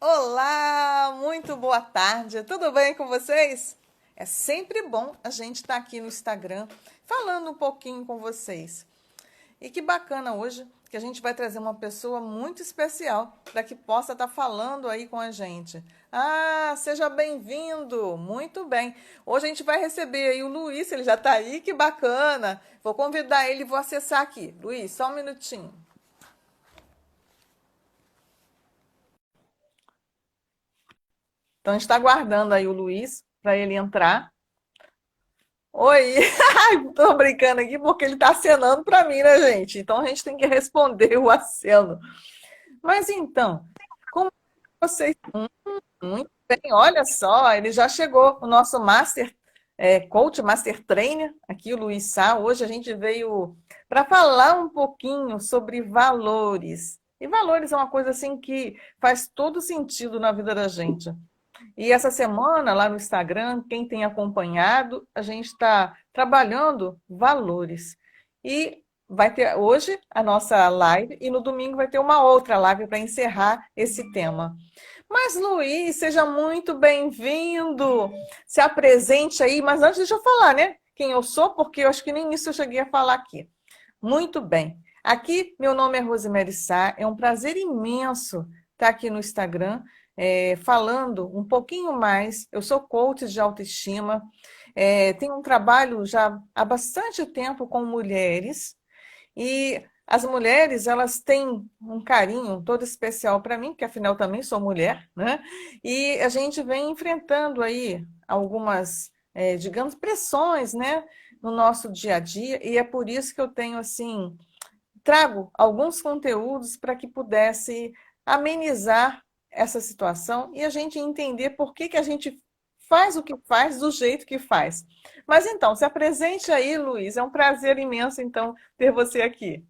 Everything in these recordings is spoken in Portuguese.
Olá, muito boa tarde, tudo bem com vocês? É sempre bom a gente estar aqui no Instagram falando um pouquinho com vocês. E que bacana hoje que a gente vai trazer uma pessoa muito especial para que possa estar falando aí com a gente. Ah, seja bem-vindo! Muito bem. Hoje a gente vai receber aí o Luiz, ele já está aí, que bacana. Vou convidar ele, vou acessar aqui. Luiz, só um minutinho. Então a gente está aguardando aí o Luiz para ele entrar. Oi, tô brincando aqui porque ele tá acenando para mim, né, gente? Então a gente tem que responder o aceno. Mas então, como vocês. Muito bem, olha só, ele já chegou, o nosso Master Coach, Master Trainer, aqui o Luiz Sá. Hoje a gente veio para falar um pouquinho sobre valores. E valores é uma coisa assim que faz todo sentido na vida da gente. E essa semana, lá no Instagram, quem tem acompanhado, a gente está trabalhando valores. E vai ter hoje a nossa live e no domingo vai ter uma outra live para encerrar esse tema. Mas, Luiz, seja muito bem-vindo. Se apresente aí, mas antes deixa eu falar, né? Quem eu sou, porque eu acho que nem isso eu cheguei a falar aqui. Muito bem. Aqui, meu nome é Rosemary Sá. É um prazer imenso estar aqui no Instagram, falando um pouquinho mais. Eu sou coach de autoestima, tenho um trabalho já há bastante tempo com mulheres, e as mulheres, elas têm um carinho todo especial para mim, que afinal também sou mulher, né? E a gente vem enfrentando aí algumas, digamos, pressões, né, no nosso dia a dia, e é por isso que eu tenho, assim, trago alguns conteúdos para que pudesse amenizar essa situação e a gente entender por que que a gente faz o que faz do jeito que faz. Mas então, se apresente aí, Luiz. É um prazer imenso, então, ter você aqui.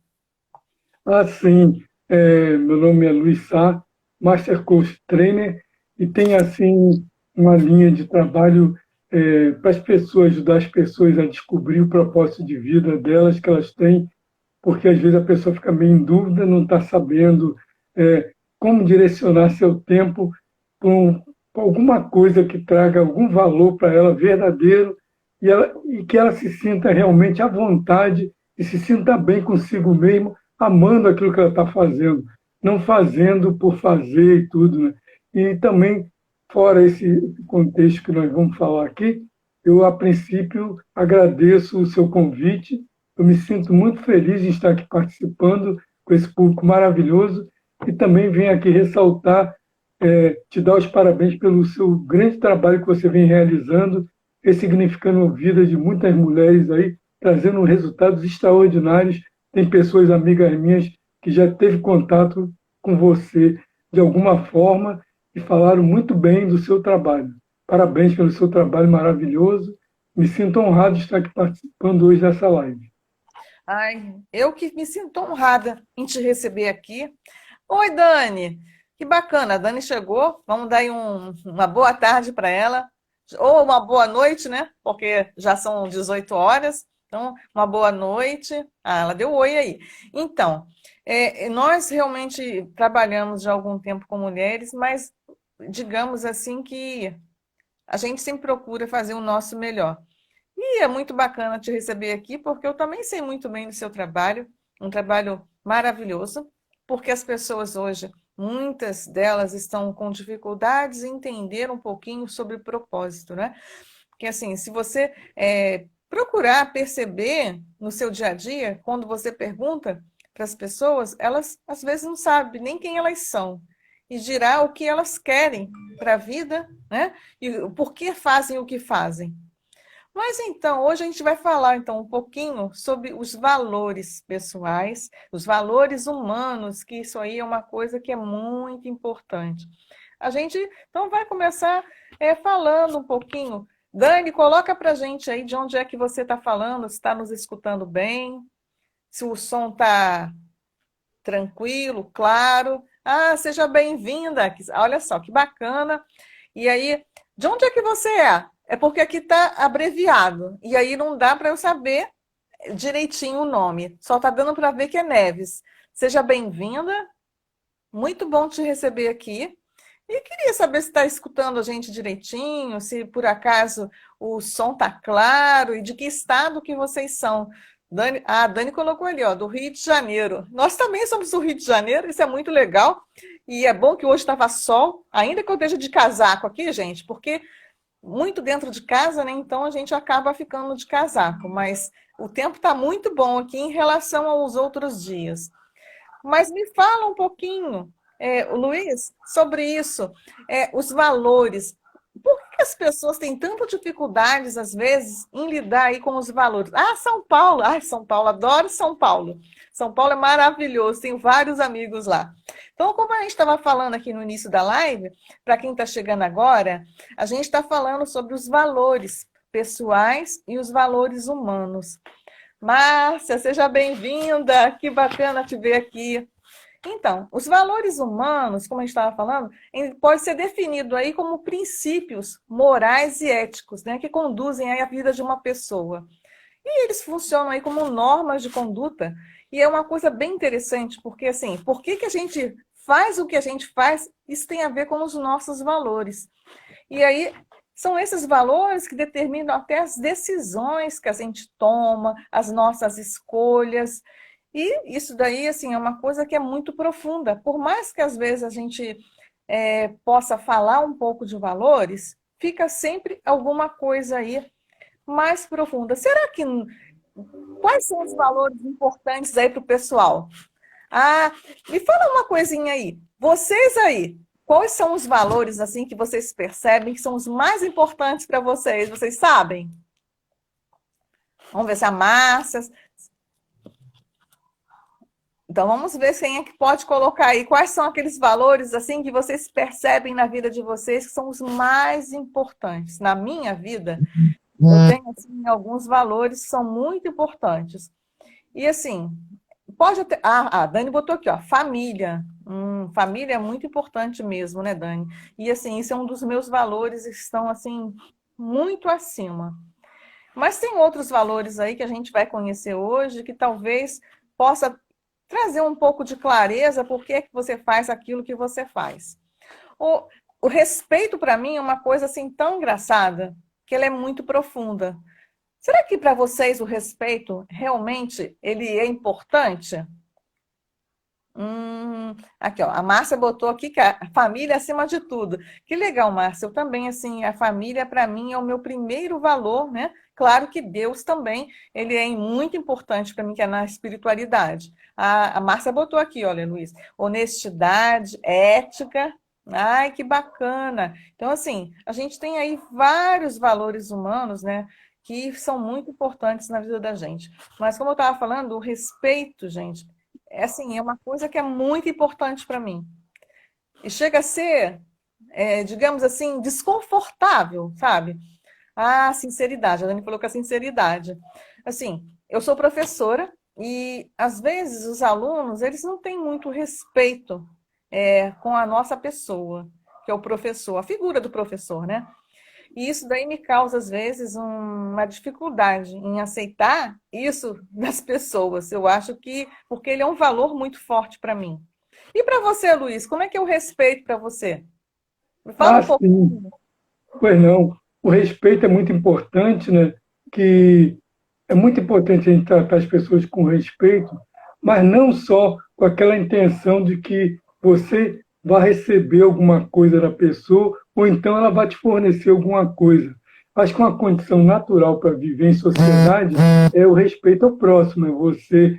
Sim, meu nome é Luiz Sá, Master Coach Trainer, e tem assim uma linha de trabalho para as pessoas, ajudar as pessoas a descobrir o propósito de vida delas que elas têm, porque às vezes a pessoa fica meio em dúvida, não está sabendo como direcionar seu tempo com alguma coisa que traga algum valor para ela verdadeiro e que ela se sinta realmente à vontade e se sinta bem consigo mesmo, amando aquilo que ela está fazendo, não fazendo por fazer e tudo, né? E também, fora esse contexto que nós vamos falar aqui, eu, a princípio, agradeço o seu convite. Eu me sinto muito feliz em estar aqui participando com esse público maravilhoso e também venho aqui ressaltar, te dar os parabéns pelo seu grande trabalho que você vem realizando, ressignificando a vida de muitas mulheres aí, trazendo resultados extraordinários. Tem pessoas, amigas minhas, que já teve contato com você de alguma forma e falaram muito bem do seu trabalho. Parabéns pelo seu trabalho maravilhoso. Me sinto honrado de estar aqui participando hoje dessa live. Ai, eu que me sinto honrada em te receber aqui. Oi, Dani. Que bacana. A Dani chegou. Vamos dar aí uma boa tarde para ela. Ou uma boa noite, né? Porque já são 18 horas. Então, uma boa noite. Ah, ela deu oi aí. Então, nós realmente trabalhamos já há algum tempo com mulheres, mas digamos assim que a gente sempre procura fazer o nosso melhor. E é muito bacana te receber aqui, porque eu também sei muito bem do seu trabalho, um trabalho maravilhoso, porque as pessoas hoje, muitas delas estão com dificuldades em entender um pouquinho sobre o propósito, né? Porque assim, se você procurar perceber no seu dia a dia, quando você pergunta para as pessoas, elas às vezes não sabem nem quem elas são. E dirá o que elas querem para a vida, né? E por que fazem o que fazem. Mas então, hoje a gente vai falar então um pouquinho sobre os valores pessoais, os valores humanos, que isso aí é uma coisa que é muito importante. A gente então vai começar falando um pouquinho. Dani, coloca para a gente aí de onde é que você está falando, se está nos escutando bem, se o som está tranquilo, claro. Ah, seja bem-vinda. Olha só, que bacana. E aí, de onde é que você é? É porque aqui está abreviado. E aí não dá para eu saber direitinho o nome. Só está dando para ver que é Neves. Seja bem-vinda. Muito bom te receber aqui. E queria saber se está escutando a gente direitinho, se por acaso o som está claro e de que estado que vocês são. A Dani colocou ali, ó, do Rio de Janeiro. Nós também somos do Rio de Janeiro, isso é muito legal. E é bom que hoje estava sol, ainda que eu esteja de casaco aqui, gente, porque muito dentro de casa, né? Então a gente acaba ficando de casaco. Mas o tempo está muito bom aqui em relação aos outros dias. Mas me fala um pouquinho, Luiz, sobre isso, os valores. Por que as pessoas têm tanta dificuldades, às vezes, em lidar aí com os valores? Ah, São Paulo! Ah, São Paulo, adoro São Paulo. São Paulo é maravilhoso, tenho vários amigos lá. Então, como a gente estava falando aqui no início da live, para quem está chegando agora, a gente está falando sobre os valores pessoais e os valores humanos. Márcia, seja bem-vinda, que bacana te ver aqui. Então, os valores humanos, como a gente estava falando, ele pode ser definido aí como princípios morais e éticos, né, que conduzem aí a vida de uma pessoa. E eles funcionam aí como normas de conduta, e é uma coisa bem interessante, porque assim, por que que a gente faz o que a gente faz? Isso tem a ver com os nossos valores. E aí, são esses valores que determinam até as decisões que a gente toma, as nossas escolhas. E isso daí, assim, é uma coisa que é muito profunda. Por mais que às vezes a gente possa falar um pouco de valores, fica sempre alguma coisa aí mais profunda. Será que quais são os valores importantes aí para o pessoal? Ah, me fala uma coisinha aí. Vocês aí, quais são os valores assim que vocês percebem que são os mais importantes para vocês? Vocês sabem? Vamos ver se a Márcia. Então vamos ver quem é que pode colocar aí quais são aqueles valores assim que vocês percebem na vida de vocês que são os mais importantes. Na minha vida, eu tenho assim, alguns valores que são muito importantes. E assim, pode até. A Dani botou aqui, ó, família. Família é muito importante mesmo, né, Dani? E assim, isso é um dos meus valores que estão assim muito acima. Mas tem outros valores aí que a gente vai conhecer hoje que talvez possa trazer um pouco de clareza por que é que você faz aquilo que você faz. O respeito para mim é uma coisa assim tão engraçada que ela é muito profunda. Será que para vocês o respeito realmente ele é importante? Aqui, ó, a Márcia botou aqui que a família é acima de tudo. Que legal, Márcia. Eu também, assim, a família para mim é o meu primeiro valor, né? Claro que Deus também, ele é muito importante para mim, que é na espiritualidade. A Márcia botou aqui, olha, Luiz, honestidade, ética. Ai, que bacana. Então, assim, a gente tem aí vários valores humanos, né? Que são muito importantes na vida da gente. Mas, como eu estava falando, o respeito, gente, é assim, é uma coisa que é muito importante para mim. E chega a ser, digamos assim, desconfortável, sabe? A sinceridade, a Dani falou que a sinceridade. Assim, eu sou professora e, às vezes, os alunos, eles não têm muito respeito com a nossa pessoa, que é o professor, a figura do professor, né? E isso daí me causa, às vezes, uma dificuldade em aceitar isso das pessoas. Eu acho que, porque ele é um valor muito forte para mim. E para você, Luiz, como é que é o respeito para você? Me fala um pouco. Sim. Pois não. O respeito é muito importante, né? Que é muito importante a gente tratar as pessoas com respeito, mas não só com aquela intenção de que você vai receber alguma coisa da pessoa ou então ela vai te fornecer alguma coisa. Acho que uma condição natural para viver em sociedade é o respeito ao próximo, é você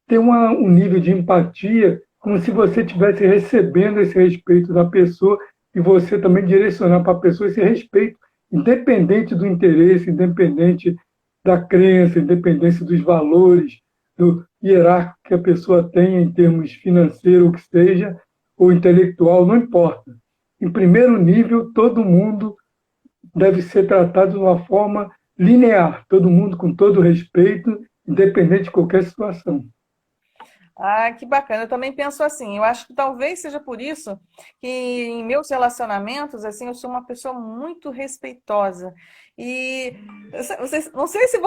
ter um nível de empatia como se você estivesse recebendo esse respeito da pessoa e você também direcionar para a pessoa esse respeito, independente do interesse, independente da crença, independente dos valores, do hierárquico que a pessoa tenha em termos financeiros, o que seja, ou intelectual, não importa. Em primeiro nível, todo mundo deve ser tratado de uma forma linear, todo mundo com todo respeito, independente de qualquer situação. Ah, que bacana. Eu também penso assim. Eu acho que talvez seja por isso que em meus relacionamentos, assim, eu sou uma pessoa muito respeitosa. E não sei se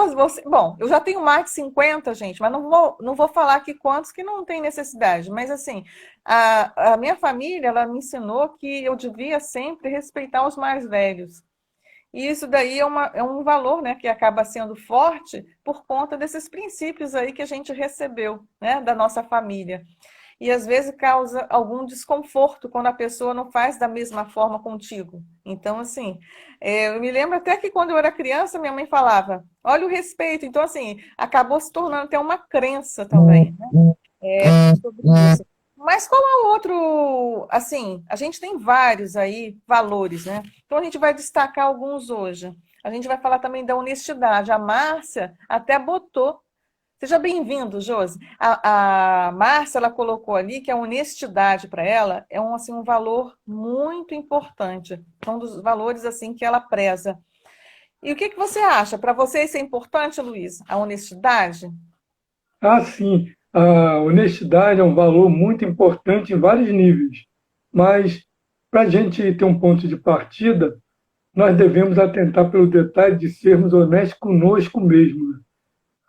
bom, eu já tenho mais de 50, gente, mas não vou falar aqui quantos que não tem necessidade. Mas assim, a minha família, ela me ensinou que eu devia sempre respeitar os mais velhos. E isso daí é um valor, né, que acaba sendo forte por conta desses princípios aí que a gente recebeu, né, da nossa família. E às vezes causa algum desconforto quando a pessoa não faz da mesma forma contigo. Então, assim, eu me lembro até que quando eu era criança, minha mãe falava, olha o respeito. Então, assim, acabou se tornando até uma crença também, né? Sobre isso. Mas qual é o outro, assim, a gente tem vários aí valores, né? Então a gente vai destacar alguns hoje. A gente vai falar também da honestidade. A Márcia até botou. Seja bem-vindo, Josi. A Márcia, ela colocou ali que a honestidade para ela é um, assim, um valor muito importante. É um dos valores assim que ela preza. E o que que você acha? Para você isso é importante, Luiz? A honestidade? Ah, sim, a honestidade é um valor muito importante em vários níveis, mas para a gente ter um ponto de partida, nós devemos atentar pelo detalhe de sermos honestos conosco mesmo, né?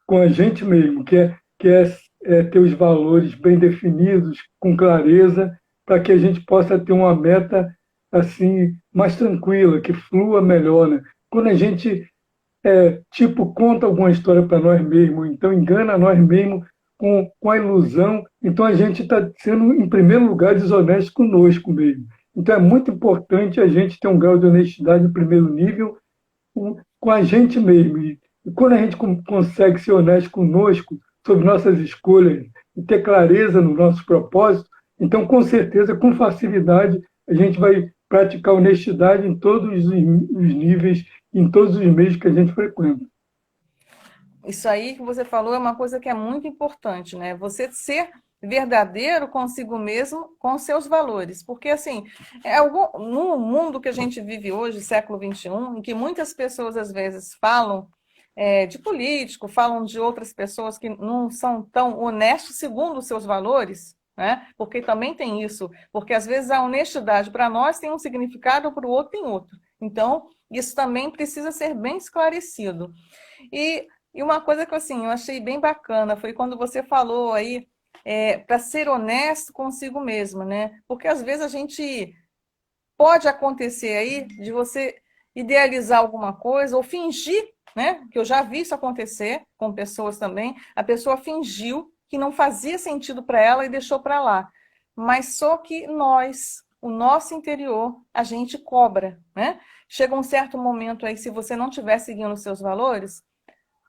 Com a gente mesmo, que é ter os valores bem definidos, com clareza, para que a gente possa ter uma meta assim mais tranquila, que flua melhor, né? Quando a gente tipo, conta alguma história para nós mesmos, então engana nós mesmos com a ilusão, então a gente está sendo, em primeiro lugar, desonesto conosco mesmo. Então é muito importante a gente ter um grau de honestidade no primeiro nível com a gente mesmo. E quando a gente consegue ser honesto conosco sobre nossas escolhas e ter clareza no nosso propósito, então com certeza, com facilidade, a gente vai praticar honestidade em todos os níveis, em todos os meios que a gente frequenta. Isso aí que você falou é uma coisa que é muito importante, né? Você ser verdadeiro consigo mesmo, com seus valores. Porque, assim, no mundo que a gente vive hoje, século XXI, em que muitas pessoas, às vezes, falam de político, falam de outras pessoas que não são tão honestos segundo os seus valores, né? Porque também tem isso. Porque, às vezes, a honestidade para nós tem um significado, para o outro tem outro. Então, isso também precisa ser bem esclarecido. E e uma coisa que assim, eu achei bem bacana foi quando você falou aí para ser honesto consigo mesmo, né? Porque às vezes a gente pode acontecer aí de você idealizar alguma coisa ou fingir, né? Que eu já vi isso acontecer com pessoas também. A pessoa fingiu que não fazia sentido para ela e deixou para lá. Mas só que nós, o nosso interior, a gente cobra, né? Chega um certo momento aí, se você não estiver seguindo os seus valores,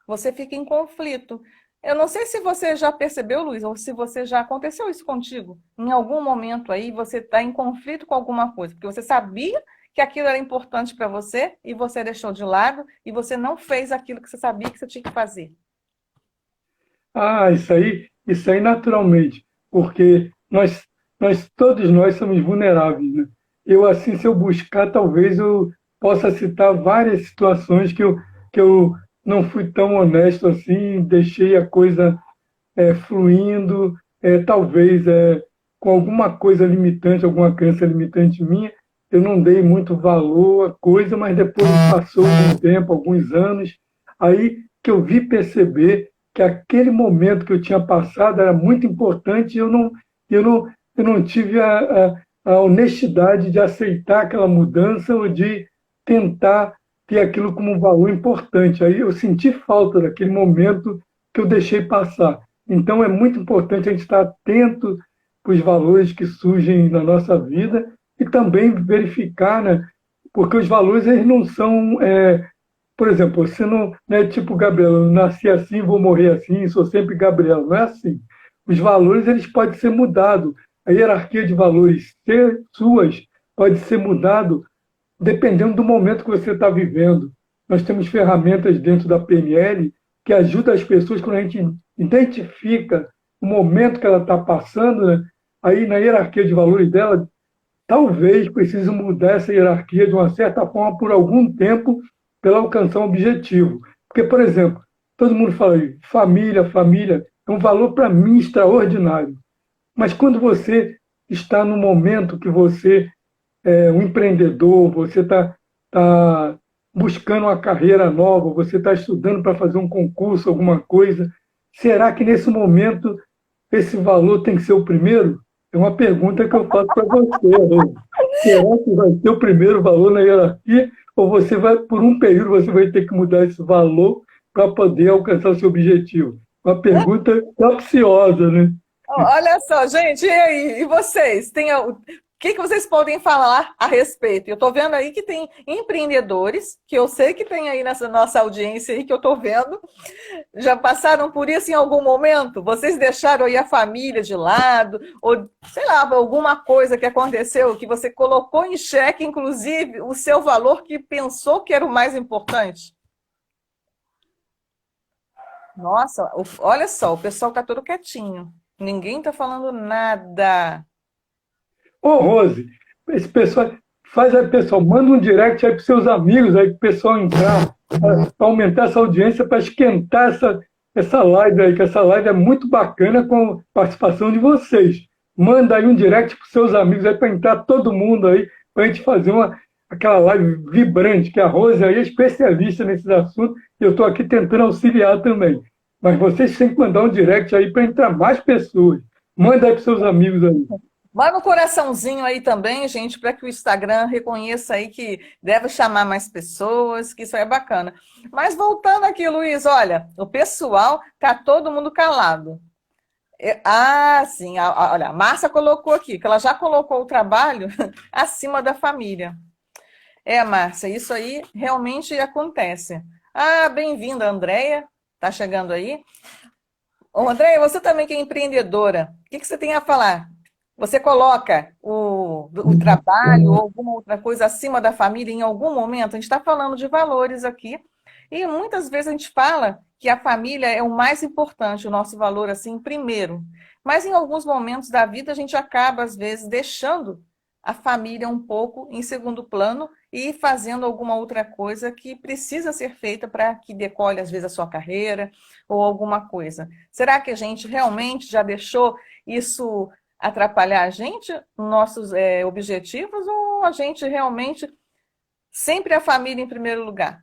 você fica em conflito. Eu não sei se você já percebeu, Luiz, ou se você já aconteceu isso contigo. Em algum momento aí você está em conflito com alguma coisa, porque você sabia que aquilo era importante para você e você deixou de lado e você não fez aquilo que você sabia que você tinha que fazer. Ah, isso aí naturalmente, porque todos nós somos vulneráveis, né? Eu, assim, se eu buscar, talvez eu possa citar várias situações que eu não fui tão honesto assim, deixei a coisa fluindo, talvez com alguma coisa limitante, alguma crença limitante minha, eu não dei muito valor à coisa, mas depois passou algum tempo, alguns anos, aí que eu vi perceber que aquele momento que eu tinha passado era muito importante e eu não, eu não tive a honestidade de aceitar aquela mudança ou de tentar ter aquilo como um valor importante. Aí eu senti falta daquele momento que eu deixei passar. Então, é muito importante a gente estar atento para os valores que surgem na nossa vida e também verificar, né? Porque os valores eles não são, por exemplo, você não é tipo Gabriel, eu nasci assim, vou morrer assim, sou sempre Gabriel. Não é assim. Os valores eles podem ser mudados. A hierarquia de valores suas pode ser mudado dependendo do momento que você está vivendo. Nós temos ferramentas dentro da PNL que ajudam as pessoas quando a gente identifica o momento que ela está passando, né? Aí na hierarquia de valores dela, talvez precise mudar essa hierarquia de uma certa forma por algum tempo para ela alcançar um objetivo. Porque, por exemplo, todo mundo fala aí, família, família. é um valor para mim extraordinário. Mas quando você está no momento que você é um empreendedor, você tá buscando uma carreira nova, você está estudando para fazer um concurso, alguma coisa, será que nesse momento esse valor tem que ser o primeiro? É uma pergunta que eu faço para você, Rô. Será que vai ser o primeiro valor na hierarquia? Ou você vai, por um período, você vai ter que mudar esse valor para poder alcançar o seu objetivo? Uma pergunta capciosa, né? Olha só, gente, e aí? E vocês? O que vocês podem falar a respeito? Eu estou vendo aí que tem empreendedores, que eu sei que tem aí nessa nossa audiência aí, que eu estou vendo, já passaram por isso em algum momento? Vocês deixaram aí a família de lado? Ou, sei lá, alguma coisa que aconteceu que você colocou em xeque, inclusive, o seu valor que pensou que era o mais importante? Nossa, olha só, o pessoal está todo quietinho. Ninguém está falando nada. Ô, Rose, esse pessoal, pessoal, manda um direct aí para seus amigos aí, para o pessoal entrar, para aumentar essa audiência, para esquentar essa live aí, que essa live é muito bacana com a participação de vocês. Manda aí um direct para seus amigos aí, para entrar todo mundo aí, para a gente fazer aquela live vibrante, que a Rose aí é especialista nesses assuntos, e eu estou aqui tentando auxiliar também. Mas vocês têm que mandar um direct aí para entrar mais pessoas. Manda aí para seus amigos aí. Manda um coraçãozinho aí também, gente, para que o Instagram reconheça aí que deve chamar mais pessoas, que isso aí é bacana. Mas voltando aqui, Luiz, olha, o pessoal tá todo mundo calado. Sim, olha, a Márcia colocou aqui, que ela já colocou o trabalho acima da família. Márcia, isso aí realmente acontece. Bem-vinda, Andréia, tá chegando aí. Ô, Andréia, você também que é empreendedora, o que você tem a falar? Você coloca o trabalho ou alguma outra coisa acima da família em algum momento? A gente está falando de valores aqui e muitas vezes a gente fala que a família é o mais importante, o nosso valor assim, primeiro. Mas em alguns momentos da vida a gente acaba, às vezes, deixando a família um pouco em segundo plano e fazendo alguma outra coisa que precisa ser feita para que decole, às vezes, a sua carreira ou alguma coisa. Será que a gente realmente já deixou isso atrapalhar a gente, nossos objetivos, ou a gente realmente sempre a família em primeiro lugar?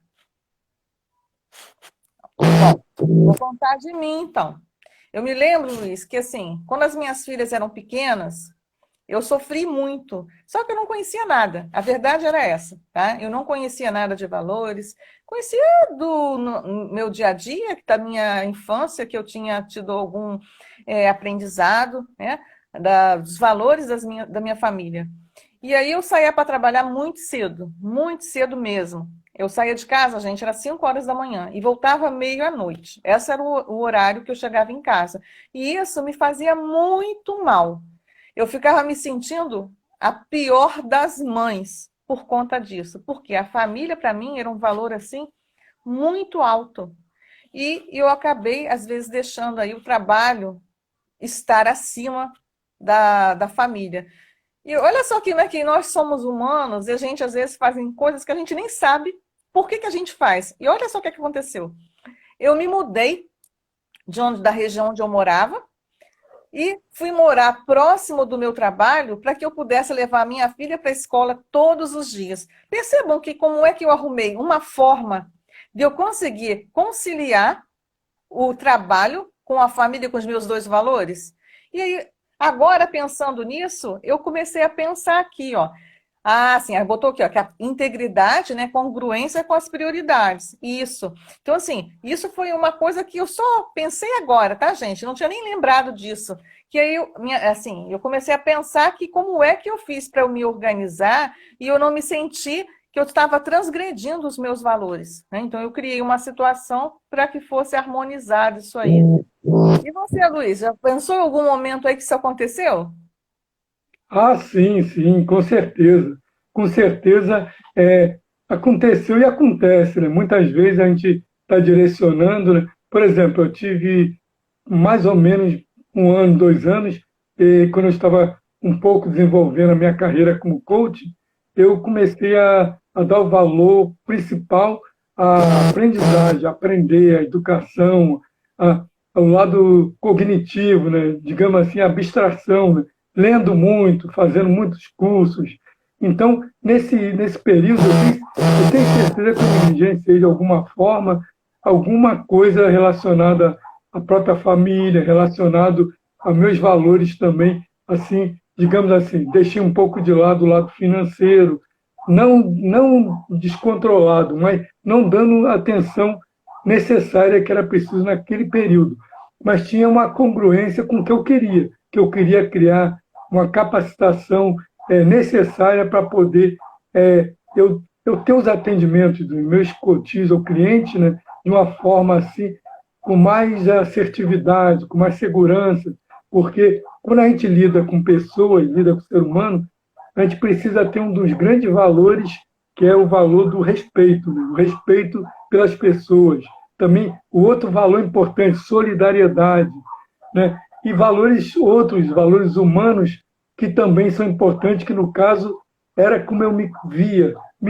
Bom, vou contar de mim, então. Eu me lembro, Luiz, que assim, quando as minhas filhas eram pequenas, eu sofri muito, só que eu não conhecia nada. A verdade era essa, tá? Eu não conhecia nada de valores, conhecia no meu dia a dia, da minha infância, que eu tinha tido algum aprendizado, né? Dos valores da minha família. E aí eu saía para trabalhar muito cedo mesmo. Eu saía de casa, gente, era 5 horas da manhã e voltava meio-noite. Esse era o horário que eu chegava em casa. E isso me fazia muito mal. Eu ficava me sentindo a pior das mães por conta disso, porque a família para mim era um valor assim muito alto. E eu acabei às vezes deixando aí o trabalho estar acima da família. E olha só que nós somos humanos e a gente às vezes faz coisas que a gente nem sabe por que a gente faz. E olha só o que aconteceu. Eu me mudei da região onde eu morava e fui morar próximo do meu trabalho para que eu pudesse levar a minha filha para a escola todos os dias. Percebam que como é que eu arrumei uma forma de eu conseguir conciliar o trabalho com a família, com os meus dois valores? E aí, agora pensando nisso, eu comecei a pensar aqui, ó. Sim, aí botou aqui, ó, que a integridade, né, congruência com as prioridades. Isso. Então, assim, isso foi uma coisa que eu só pensei agora, tá, gente? Não tinha nem lembrado disso. Que aí, eu comecei a pensar que como é que eu fiz para eu me organizar e eu não me senti que eu estava transgredindo os meus valores, né? Então, eu criei uma situação para que fosse harmonizado isso aí. E você, Luiz, já pensou em algum momento aí que isso aconteceu? Sim, sim, com certeza. Com certeza aconteceu e acontece, né? Muitas vezes a gente está direcionando, né? Por exemplo, eu tive mais ou menos 1 ano, 2 anos, e quando eu estava um pouco desenvolvendo a minha carreira como coach, eu comecei a dar o valor principal à aprendizagem, a aprender, a educação, ao lado cognitivo, né? Digamos assim, abstração, né? Lendo muito, fazendo muitos cursos. Então, nesse período, eu tenho certeza que eu negligenciei de alguma forma alguma coisa relacionada à própria família, relacionado a meus valores também, assim, digamos assim, deixei um pouco de lado o lado financeiro, não descontrolado, mas não dando a atenção necessária que era preciso naquele período, mas tinha uma congruência com o que eu queria criar uma capacitação necessária para poder eu ter os atendimentos dos meus cotis ou clientes, né, de uma forma assim, com mais assertividade, com mais segurança, porque quando a gente lida com pessoas, lida com o ser humano, a gente precisa ter um dos grandes valores, que é o valor do respeito, né? O respeito pelas pessoas. Também o outro valor importante, solidariedade, né? E valores outros, valores humanos, que também são importantes, que no caso era como eu me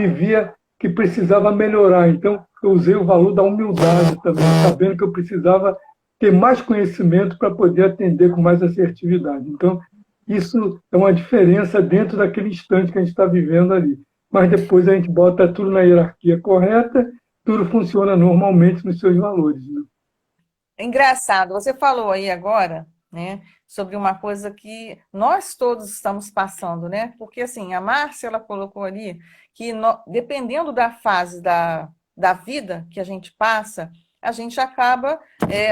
via que precisava melhorar. Então, eu usei o valor da humildade também, sabendo que eu precisava ter mais conhecimento para poder atender com mais assertividade. Então, isso é uma diferença dentro daquele instante que a gente está vivendo ali. Mas depois a gente bota tudo na hierarquia correta, tudo funciona normalmente nos seus valores. Né? É engraçado, você falou aí agora, né, sobre uma coisa que nós todos estamos passando, né? Porque assim, a Márcia, ela colocou ali que dependendo da fase da vida que a gente passa, a gente acaba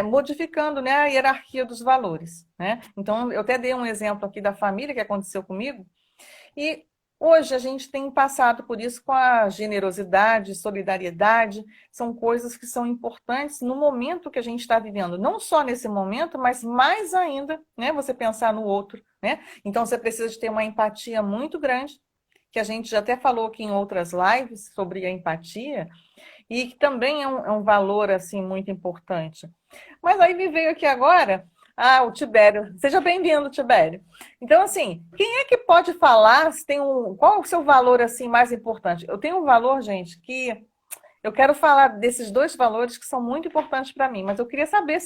modificando, né, a hierarquia dos valores, né? Então, eu até dei um exemplo aqui da família que aconteceu comigo, e hoje a gente tem passado por isso com a generosidade, solidariedade, são coisas que são importantes no momento que a gente está vivendo, não só nesse momento, mas mais ainda, né? Você pensar no outro, né? Então você precisa de ter uma empatia muito grande, que a gente já até falou aqui em outras lives sobre a empatia, e que também é um valor assim muito importante. Mas aí me veio aqui agora, o Tibério. Seja bem-vindo, Tibério. Então, assim, quem é que pode falar se tem qual é o seu valor assim mais importante? Eu tenho um valor, gente, que eu quero falar desses dois valores que são muito importantes para mim, mas eu queria saber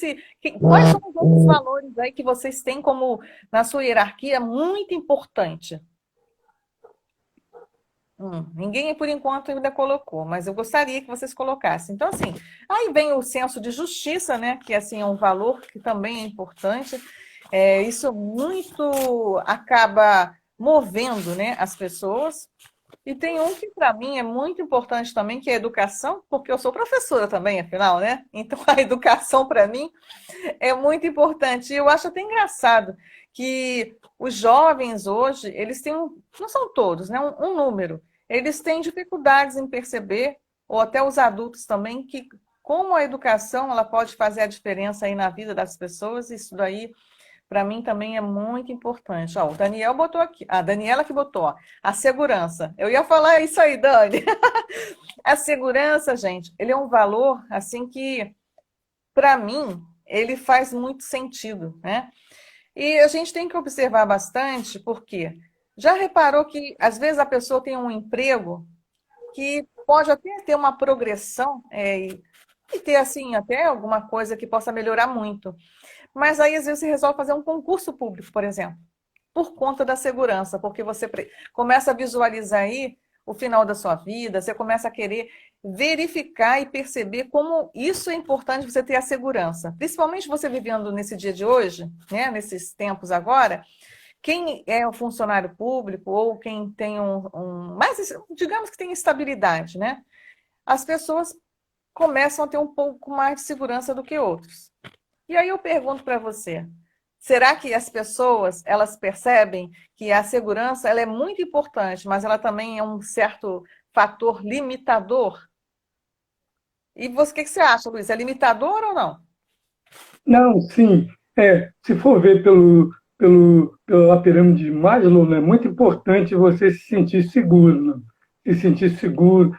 quais são os outros valores aí que vocês têm como na sua hierarquia muito importante. Ninguém, por enquanto, ainda colocou, mas eu gostaria que vocês colocassem. Então, assim, aí vem o senso de justiça, né? Que assim é um valor que também é importante. Isso muito acaba movendo, né, as pessoas. E tem um que, para mim, é muito importante também, que é a educação, porque eu sou professora também, afinal, né? Então, a educação, para mim, é muito importante. E eu acho até engraçado que os jovens hoje, eles têm, não são todos, né? Um número. Eles têm dificuldades em perceber, ou até os adultos também, que como a educação ela pode fazer a diferença aí na vida das pessoas, isso daí, para mim, também é muito importante. Ó, o Daniel botou aqui, a Daniela que botou, ó, a segurança. Eu ia falar isso aí, Dani. A segurança, gente, ele é um valor, assim, que, para mim, ele faz muito sentido, né? E a gente tem que observar bastante, porque já reparou que às vezes a pessoa tem um emprego que pode até ter uma progressão e ter assim até alguma coisa que possa melhorar muito. Mas aí às vezes você resolve fazer um concurso público, por exemplo, por conta da segurança, porque você começa a visualizar aí o final da sua vida, você começa a querer verificar e perceber como isso é importante você ter a segurança. Principalmente você vivendo nesse dia de hoje, né, nesses tempos agora, quem é um funcionário público ou quem tem mais, digamos que tem estabilidade, né? As pessoas começam a ter um pouco mais de segurança do que outros. E aí eu pergunto para você, será que as pessoas, elas percebem que a segurança ela é muito importante, mas ela também é um certo fator limitador? E você, o que você acha, Luiz? É limitador ou não? Não, sim. Se for ver pela pirâmide de Maslow, né, é muito importante você se sentir seguro. Né? Se sentir seguro,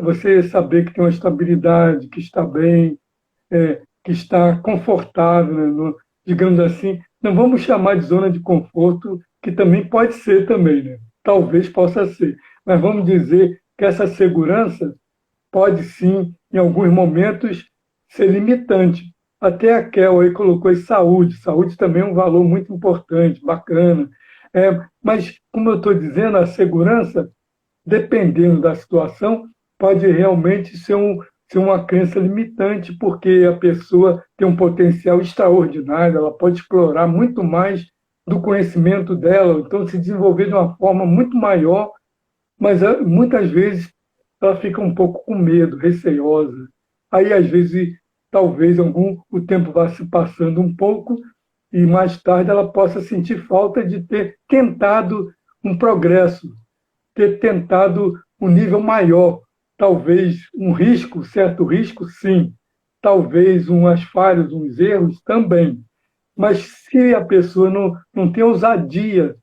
você saber que tem uma estabilidade, que está bem, que está confortável, né, digamos assim. Não vamos chamar de zona de conforto, que também pode ser também, né? Talvez possa ser. Mas vamos dizer que essa segurança pode sim, em alguns momentos, ser limitante. Até a Kel aí colocou aí saúde. Saúde também é um valor muito importante, bacana. Mas, como eu estou dizendo, a segurança, dependendo da situação, pode realmente ser uma crença limitante, porque a pessoa tem um potencial extraordinário, ela pode explorar muito mais do conhecimento dela, então se desenvolver de uma forma muito maior, mas muitas vezes ela fica um pouco com medo, receosa. Aí, às vezes, talvez o tempo vá se passando um pouco e mais tarde ela possa sentir falta de ter tentado um progresso, ter tentado um nível maior. Talvez um risco, certo risco, sim. Talvez umas falhas, uns erros também. Mas se a pessoa não tem ousadia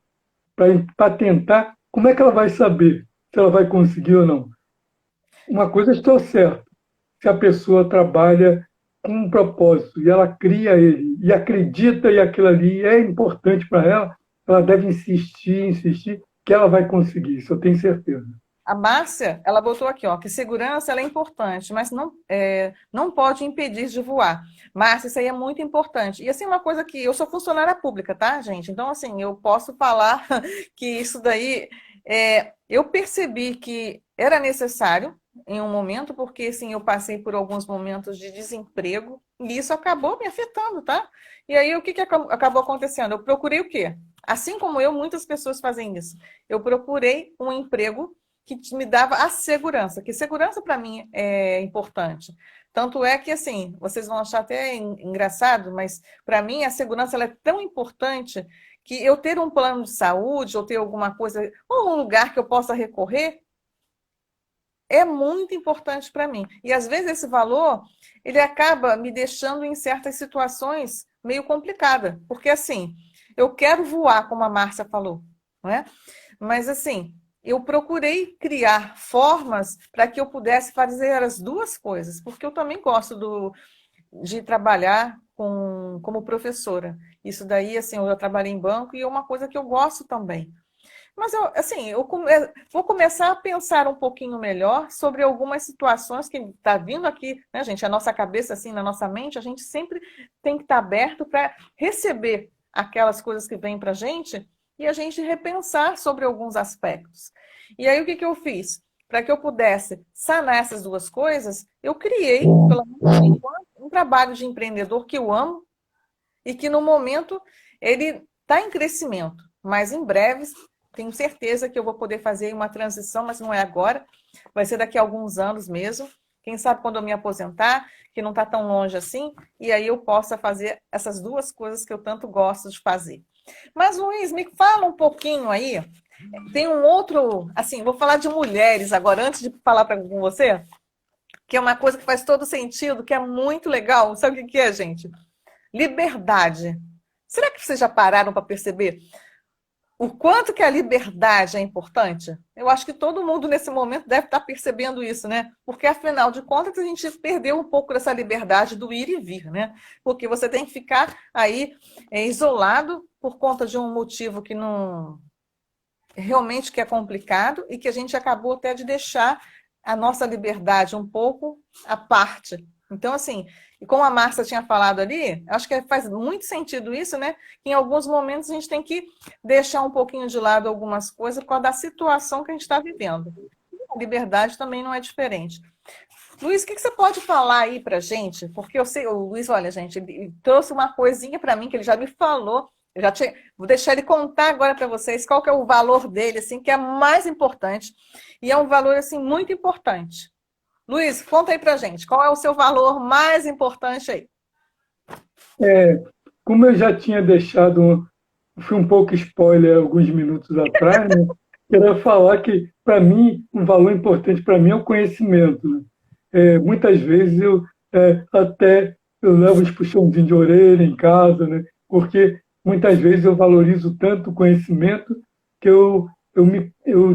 para tentar, como é que ela vai saber se ela vai conseguir ou não? Uma coisa estou certo, se a pessoa trabalha com um propósito e ela cria ele e acredita e aquilo ali é importante para ela, ela deve insistir, insistir, que ela vai conseguir, isso eu tenho certeza. A Márcia, ela botou aqui, ó, que segurança ela é importante, mas não pode impedir de voar. Márcia, isso aí é muito importante. E assim, uma coisa que eu sou funcionária pública, tá, gente? Então, assim, eu posso falar que isso daí eu percebi que era necessário em um momento, porque assim, eu passei por alguns momentos de desemprego e isso acabou me afetando, tá? E aí o que acabou acontecendo? Eu procurei o quê? Assim como eu, muitas pessoas fazem isso. Eu procurei um emprego que me dava a segurança, que segurança para mim é importante. Tanto é que, assim, vocês vão achar até engraçado, mas para mim a segurança ela é tão importante que eu ter um plano de saúde, ou ter alguma coisa, ou um lugar que eu possa recorrer, é muito importante para mim. E às vezes esse valor, ele acaba me deixando em certas situações meio complicada, porque assim, eu quero voar, como a Márcia falou, não é? Mas assim, eu procurei criar formas para que eu pudesse fazer as duas coisas, porque eu também gosto de trabalhar como professora. Isso daí, assim, eu já trabalhei em banco e é uma coisa que eu gosto também. Mas vou começar a pensar um pouquinho melhor sobre algumas situações que está vindo aqui, né, gente? A nossa cabeça, assim, na nossa mente, a gente sempre tem que estar aberto para receber aquelas coisas que vêm para a gente e a gente repensar sobre alguns aspectos. E aí, o que eu fiz? Para que eu pudesse sanar essas duas coisas, eu criei, pelo menos por enquanto, um trabalho de empreendedor que eu amo e que, no momento, ele está em crescimento, mas em breve tenho certeza que eu vou poder fazer uma transição, mas não é agora, vai ser daqui a alguns anos mesmo. Quem sabe quando eu me aposentar, que não está tão longe assim, e aí eu possa fazer essas duas coisas que eu tanto gosto de fazer. Mas, Luiz, me fala um pouquinho aí. Tem um outro, assim, vou falar de mulheres agora, antes de falar com você, que é uma coisa que faz todo sentido, que é muito legal. Sabe o que é, gente? Liberdade. Será que vocês já pararam para perceber o quanto que a liberdade é importante? Eu acho que todo mundo nesse momento deve estar percebendo isso, né? Porque, afinal de contas, a gente perdeu um pouco dessa liberdade do ir e vir, né? Porque você tem que ficar aí isolado por conta de um motivo que não realmente que é complicado e que a gente acabou até de deixar a nossa liberdade um pouco à parte. Então, assim, e como a Márcia tinha falado ali, acho que faz muito sentido isso, né? Que em alguns momentos a gente tem que deixar um pouquinho de lado algumas coisas por causa da situação que a gente está vivendo. A liberdade também não é diferente. Luiz, o que você pode falar aí para gente? Porque eu sei, o Luiz, olha, gente, ele trouxe uma coisinha para mim que ele já me falou. Vou deixar ele contar agora para vocês qual que é o valor dele, assim, que é mais importante. E é um valor, assim, muito importante. Luiz, conta aí pra gente, qual é o seu valor mais importante aí? Como eu já tinha deixado, fui um pouco spoiler alguns minutos atrás, né? Queria falar que, para mim, um valor importante para mim é o conhecimento. Né? Muitas vezes até eu levo uns puxãozinhos de orelha em casa, né? Porque muitas vezes eu valorizo tanto o conhecimento que eu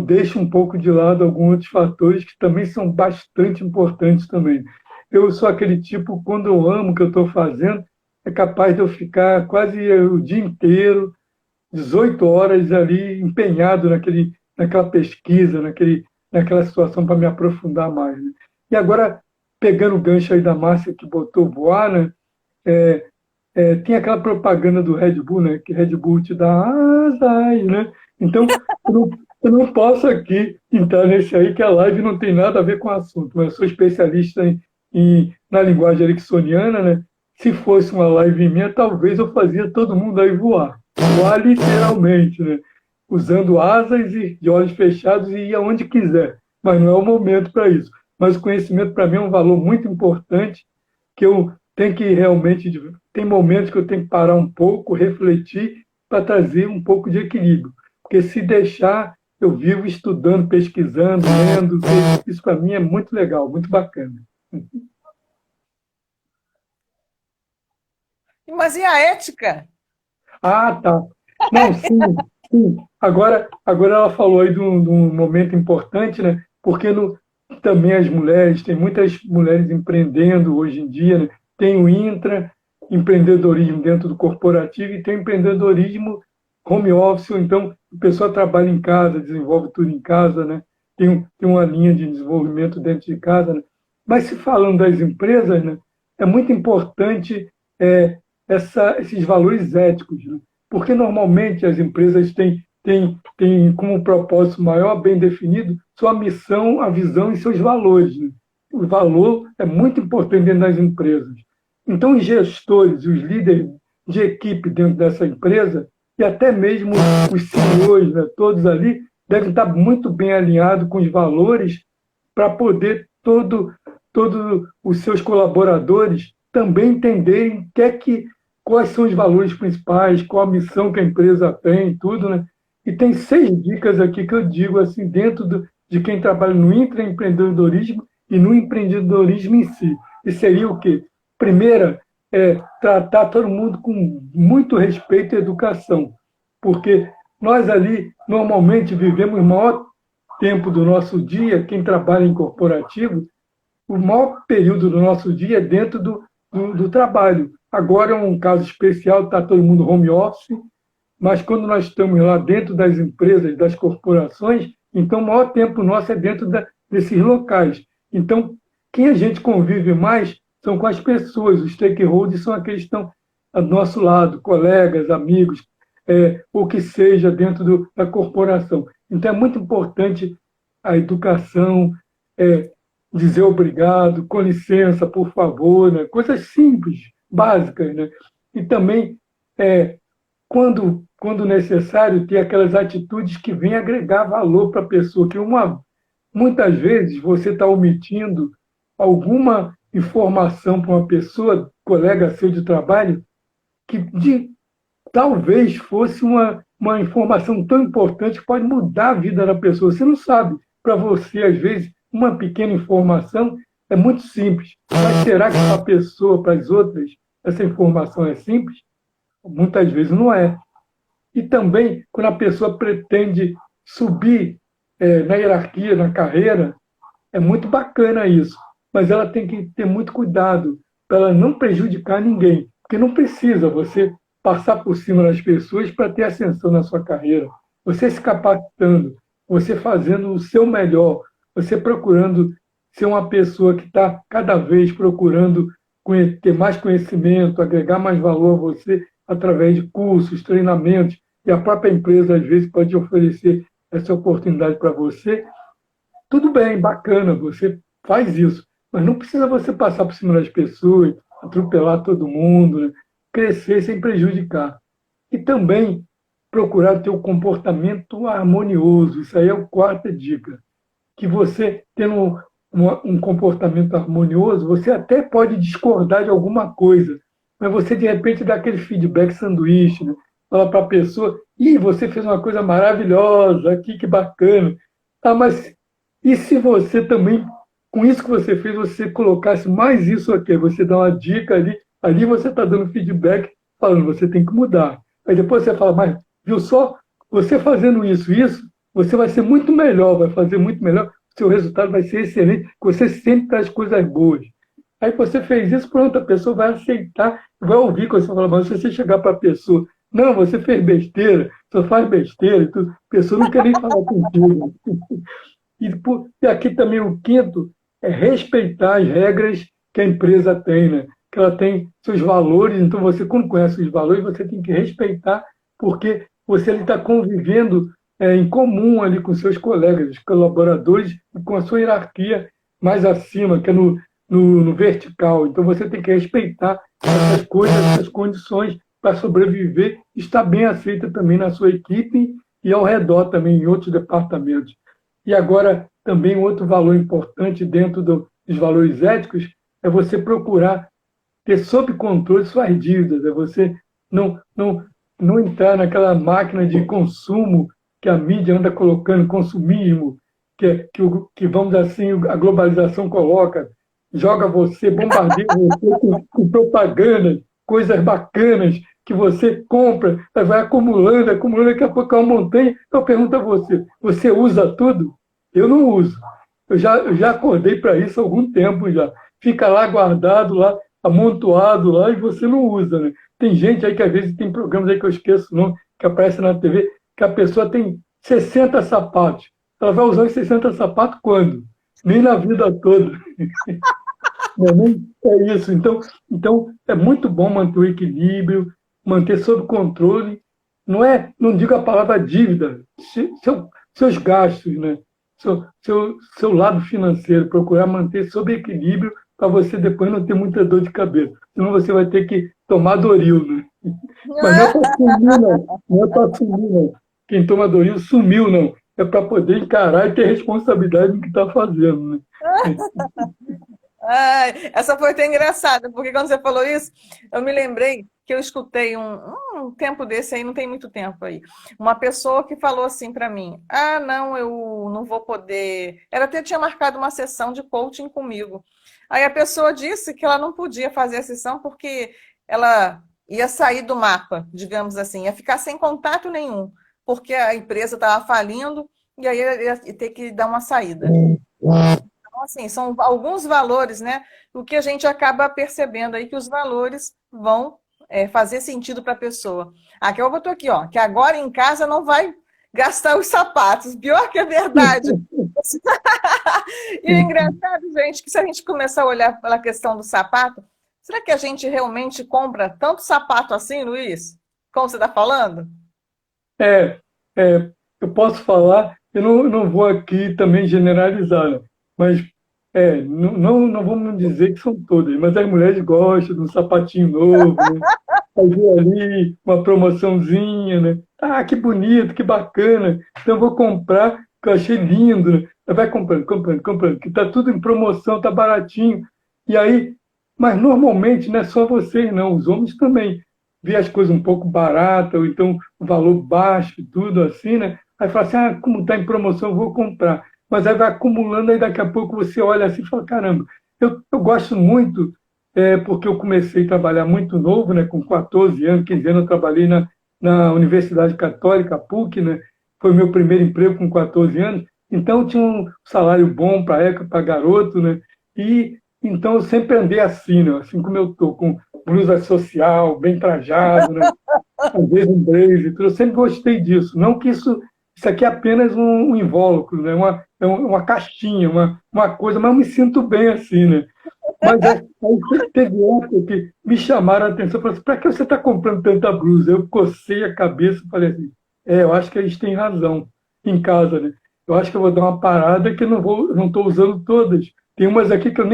deixo um pouco de lado alguns outros fatores que também são bastante importantes também. Eu sou aquele tipo, quando eu amo o que eu estou fazendo, é capaz de eu ficar quase o dia inteiro, 18 horas ali empenhado naquela pesquisa, naquela situação para me aprofundar mais. Né? E agora, pegando o gancho aí da Márcia que botou voar, né? Tem aquela propaganda do Red Bull, né? Que Red Bull te dá asas, né? Então, eu não posso aqui entrar nesse aí, que a live não tem nada a ver com o assunto, mas eu sou especialista na linguagem ericksoniana, né? Se fosse uma live minha, talvez eu fazia todo mundo aí voar. Voar literalmente, né? Usando asas e de olhos fechados e ir aonde quiser. Mas não é o momento para isso. Mas o conhecimento, para mim, é um valor muito importante que eu tenho que realmente. Tem momentos que eu tenho que parar um pouco, refletir, para trazer um pouco de equilíbrio. Porque se deixar, eu vivo estudando, pesquisando, lendo. Isso para mim é muito legal, muito bacana. Mas e a ética? Ah, tá. Não, sim, sim. Agora ela falou aí de um momento importante, né? Porque também as mulheres, tem muitas mulheres empreendendo hoje em dia, né? Tem o intraempreendedorismo dentro do corporativo e tem o empreendedorismo home office, ou então a pessoa trabalha em casa, desenvolve tudo em casa, né? Tem uma linha de desenvolvimento dentro de casa, né? Mas se falando das empresas, né? É muito importante é, esses valores éticos, né? Porque normalmente as empresas têm como propósito maior, bem definido, sua missão, a visão e seus valores, né? O valor é muito importante dentro das empresas. Então, os gestores, os líderes de equipe dentro dessa empresa, e até mesmo os CEOs, né, todos ali, devem estar muito bem alinhados com os valores para poder todos os seus colaboradores também entenderem quais são os valores principais, qual a missão que a empresa tem, tudo, né? E tem 6 dicas aqui que eu digo assim dentro de quem trabalha no intraempreendedorismo e no empreendedorismo em si. E seria o quê? Primeira, tratar todo mundo com muito respeito e educação, porque nós ali normalmente vivemos o maior tempo do nosso dia, quem trabalha em corporativo, o maior período do nosso dia é dentro do trabalho. Agora é um caso especial, está todo mundo home office, mas quando nós estamos lá dentro das empresas, das corporações, então o maior tempo nosso é dentro desses locais. Então, quem a gente convive mais são com as pessoas, os stakeholders são aqueles que estão ao nosso lado, colegas, amigos, o que seja dentro da corporação. Então, é muito importante a educação, dizer obrigado, com licença, por favor, né? Coisas simples, básicas, né? E também, quando necessário, ter aquelas atitudes que vêm agregar valor para a pessoa, que muitas vezes você está omitindo alguma informação para uma pessoa, colega seu de trabalho, que talvez fosse uma informação tão importante que pode mudar a vida da pessoa. Você não sabe. Para você, às vezes, uma pequena informação é muito simples. Mas será que para a pessoa, para as outras, essa informação é simples? Muitas vezes não é. E também, quando a pessoa pretende subir na hierarquia, na carreira, é muito bacana isso. Mas ela tem que ter muito cuidado para ela não prejudicar ninguém. Porque não precisa você passar por cima das pessoas para ter ascensão na sua carreira. Você se capacitando, você fazendo o seu melhor, você procurando ser uma pessoa que está cada vez procurando ter mais conhecimento, agregar mais valor a você através de cursos, treinamentos, e a própria empresa, às vezes, pode oferecer essa oportunidade para você. Tudo bem, bacana, você faz isso, mas não precisa você passar por cima das pessoas, atropelar todo mundo, né? Crescer sem prejudicar. E também procurar ter um comportamento harmonioso. Isso aí é a quarta dica. Que você, tendo um comportamento harmonioso, você até pode discordar de alguma coisa, mas você, de repente, dá aquele feedback sanduíche, né? Fala para a pessoa, você fez uma coisa maravilhosa, aqui, que bacana. Ah, mas e se você também, com isso que você fez, você colocasse mais isso aqui, você dá uma dica ali você está dando feedback, falando, você tem que mudar. Aí depois você fala, mas viu só, você fazendo isso, você vai ser muito melhor, vai fazer muito melhor, seu resultado vai ser excelente, você sempre traz coisas boas. Aí você fez isso, pronto, a pessoa vai aceitar, vai ouvir quando você fala, mas se você chegar para a pessoa, não, você fez besteira, só faz besteira, e tudo, a pessoa não quer nem falar contigo. E aqui também o quinto é respeitar as regras que a empresa tem, né? que ela tem seus valores, então você, quando conhece os valores, você tem que respeitar, porque você está convivendo em comum ali com seus colegas, os colaboradores, e com a sua hierarquia mais acima, que é no vertical. Então você tem que respeitar essas coisas, essas condições para sobreviver, estar bem aceita também na sua equipe e ao redor também, em outros departamentos. E agora, também um outro valor importante dentro dos valores éticos é você procurar ter sob controle suas dívidas, é você não entrar naquela máquina de consumo que a mídia anda colocando, consumismo, que vamos assim, a globalização coloca, joga você, bombardeia você com propaganda, coisas bacanas que você compra, vai acumulando, acumulando, daqui a pouco é uma montanha. Eu pergunto a você, você usa tudo? Eu não uso. Eu já acordei para isso há algum tempo já. Fica lá guardado, lá, amontoado lá, e você não usa, né? Tem gente aí que às vezes tem programas aí que eu esqueço o nome, que aparece na TV, que a pessoa tem 60 sapatos. Ela vai usar os 60 sapatos quando? Nem na vida toda. É isso. Então, é muito bom manter o equilíbrio, manter sob controle. Não digo a palavra dívida, seus gastos, né? Seu lado financeiro, procurar manter sob equilíbrio para você depois não ter muita dor de cabeça. Senão você vai ter que tomar Doril, né? Mas não é para sumir, não. Não é para sumir, não. Quem toma Doril sumiu, não. É para poder encarar e ter responsabilidade no que está fazendo, né? Ai, essa foi até engraçada, porque quando você falou isso, eu me lembrei que eu escutei um tempo desse aí, não tem muito tempo aí, uma pessoa que falou assim para mim, não, eu não vou poder... Ela até tinha marcado uma sessão de coaching comigo. Aí a pessoa disse que ela não podia fazer a sessão porque ela ia sair do mapa, digamos assim, ia ficar sem contato nenhum, porque a empresa estava falindo e aí ia ter que dar uma saída. Então, assim, são alguns valores, né? O que a gente acaba percebendo aí que os valores vão fazer sentido para a pessoa. Aqui eu botou aqui, ó, que agora em casa não vai gastar os sapatos. Pior que é verdade. E o engraçado, gente, que se a gente começar a olhar pela questão do sapato, será que a gente realmente compra tanto sapato assim, Luiz? Como você está falando? É, eu posso falar, eu não vou aqui também generalizar, né? Mas não vamos dizer que são todas, mas as mulheres gostam de um sapatinho novo, né? Fazer ali uma promoçãozinha, né? Ah, que bonito, que bacana. Então eu vou comprar, que eu achei lindo, né? Vai comprando, comprando, comprando, que está tudo em promoção, está baratinho. E aí, mas normalmente não é só vocês, não, os homens também. Vê as coisas um pouco baratas, ou então o valor baixo, tudo assim, né? Aí fala assim, como está em promoção, eu vou comprar. Mas aí vai acumulando, aí daqui a pouco você olha assim e fala, caramba, eu gosto muito, porque eu comecei a trabalhar muito novo, né? Com 14 anos, 15 anos, eu trabalhei na Universidade Católica, PUC, né? Foi meu primeiro emprego com 14 anos, então eu tinha um salário bom para a época, para garoto, né? E então eu sempre andei assim, né? Assim como eu estou, com blusa social, bem trajado, né? Às vezes um blazer, tudo. Eu sempre gostei disso. Não que isso aqui é apenas um invólucro, né? Uma caixinha, uma coisa, mas eu me sinto bem assim, né? Mas aí teve época que me chamaram a atenção, falaram assim, para que você está comprando tanta blusa? Eu cocei a cabeça e falei assim, eu acho que eles têm razão em casa, né? Eu acho que eu vou dar uma parada que eu não estou usando todas. Tem umas aqui que eu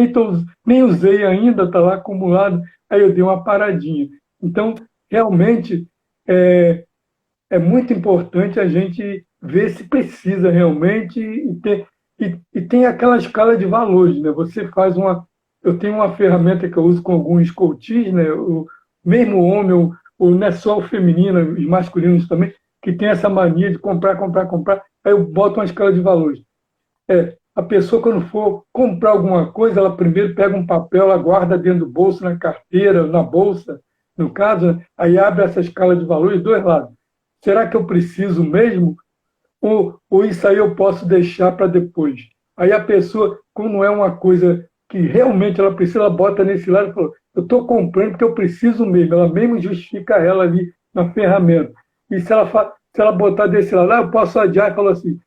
nem usei ainda, está lá acumulado, aí eu dei uma paradinha. Então, realmente, é muito importante a gente ver se precisa realmente e tem aquela escala de valores, né? Você faz eu tenho uma ferramenta que eu uso com alguns coaches, né? O mesmo homem, não é só o feminino, os masculinos também, que tem essa mania de comprar, comprar, comprar. Aí eu boto uma escala de valores. A pessoa, quando for comprar alguma coisa, ela primeiro pega um papel, ela guarda dentro do bolso, na carteira, na bolsa, no caso, né? Aí abre essa escala de valores, dois lados. Será que eu preciso mesmo? Ou isso aí eu posso deixar para depois? Aí a pessoa, como é uma coisa que realmente ela precisa, ela bota nesse lado e fala, eu estou comprando porque eu preciso mesmo. Ela mesmo justifica ela ali na ferramenta. E se ela botar desse lado, eu posso adiar e falar assim,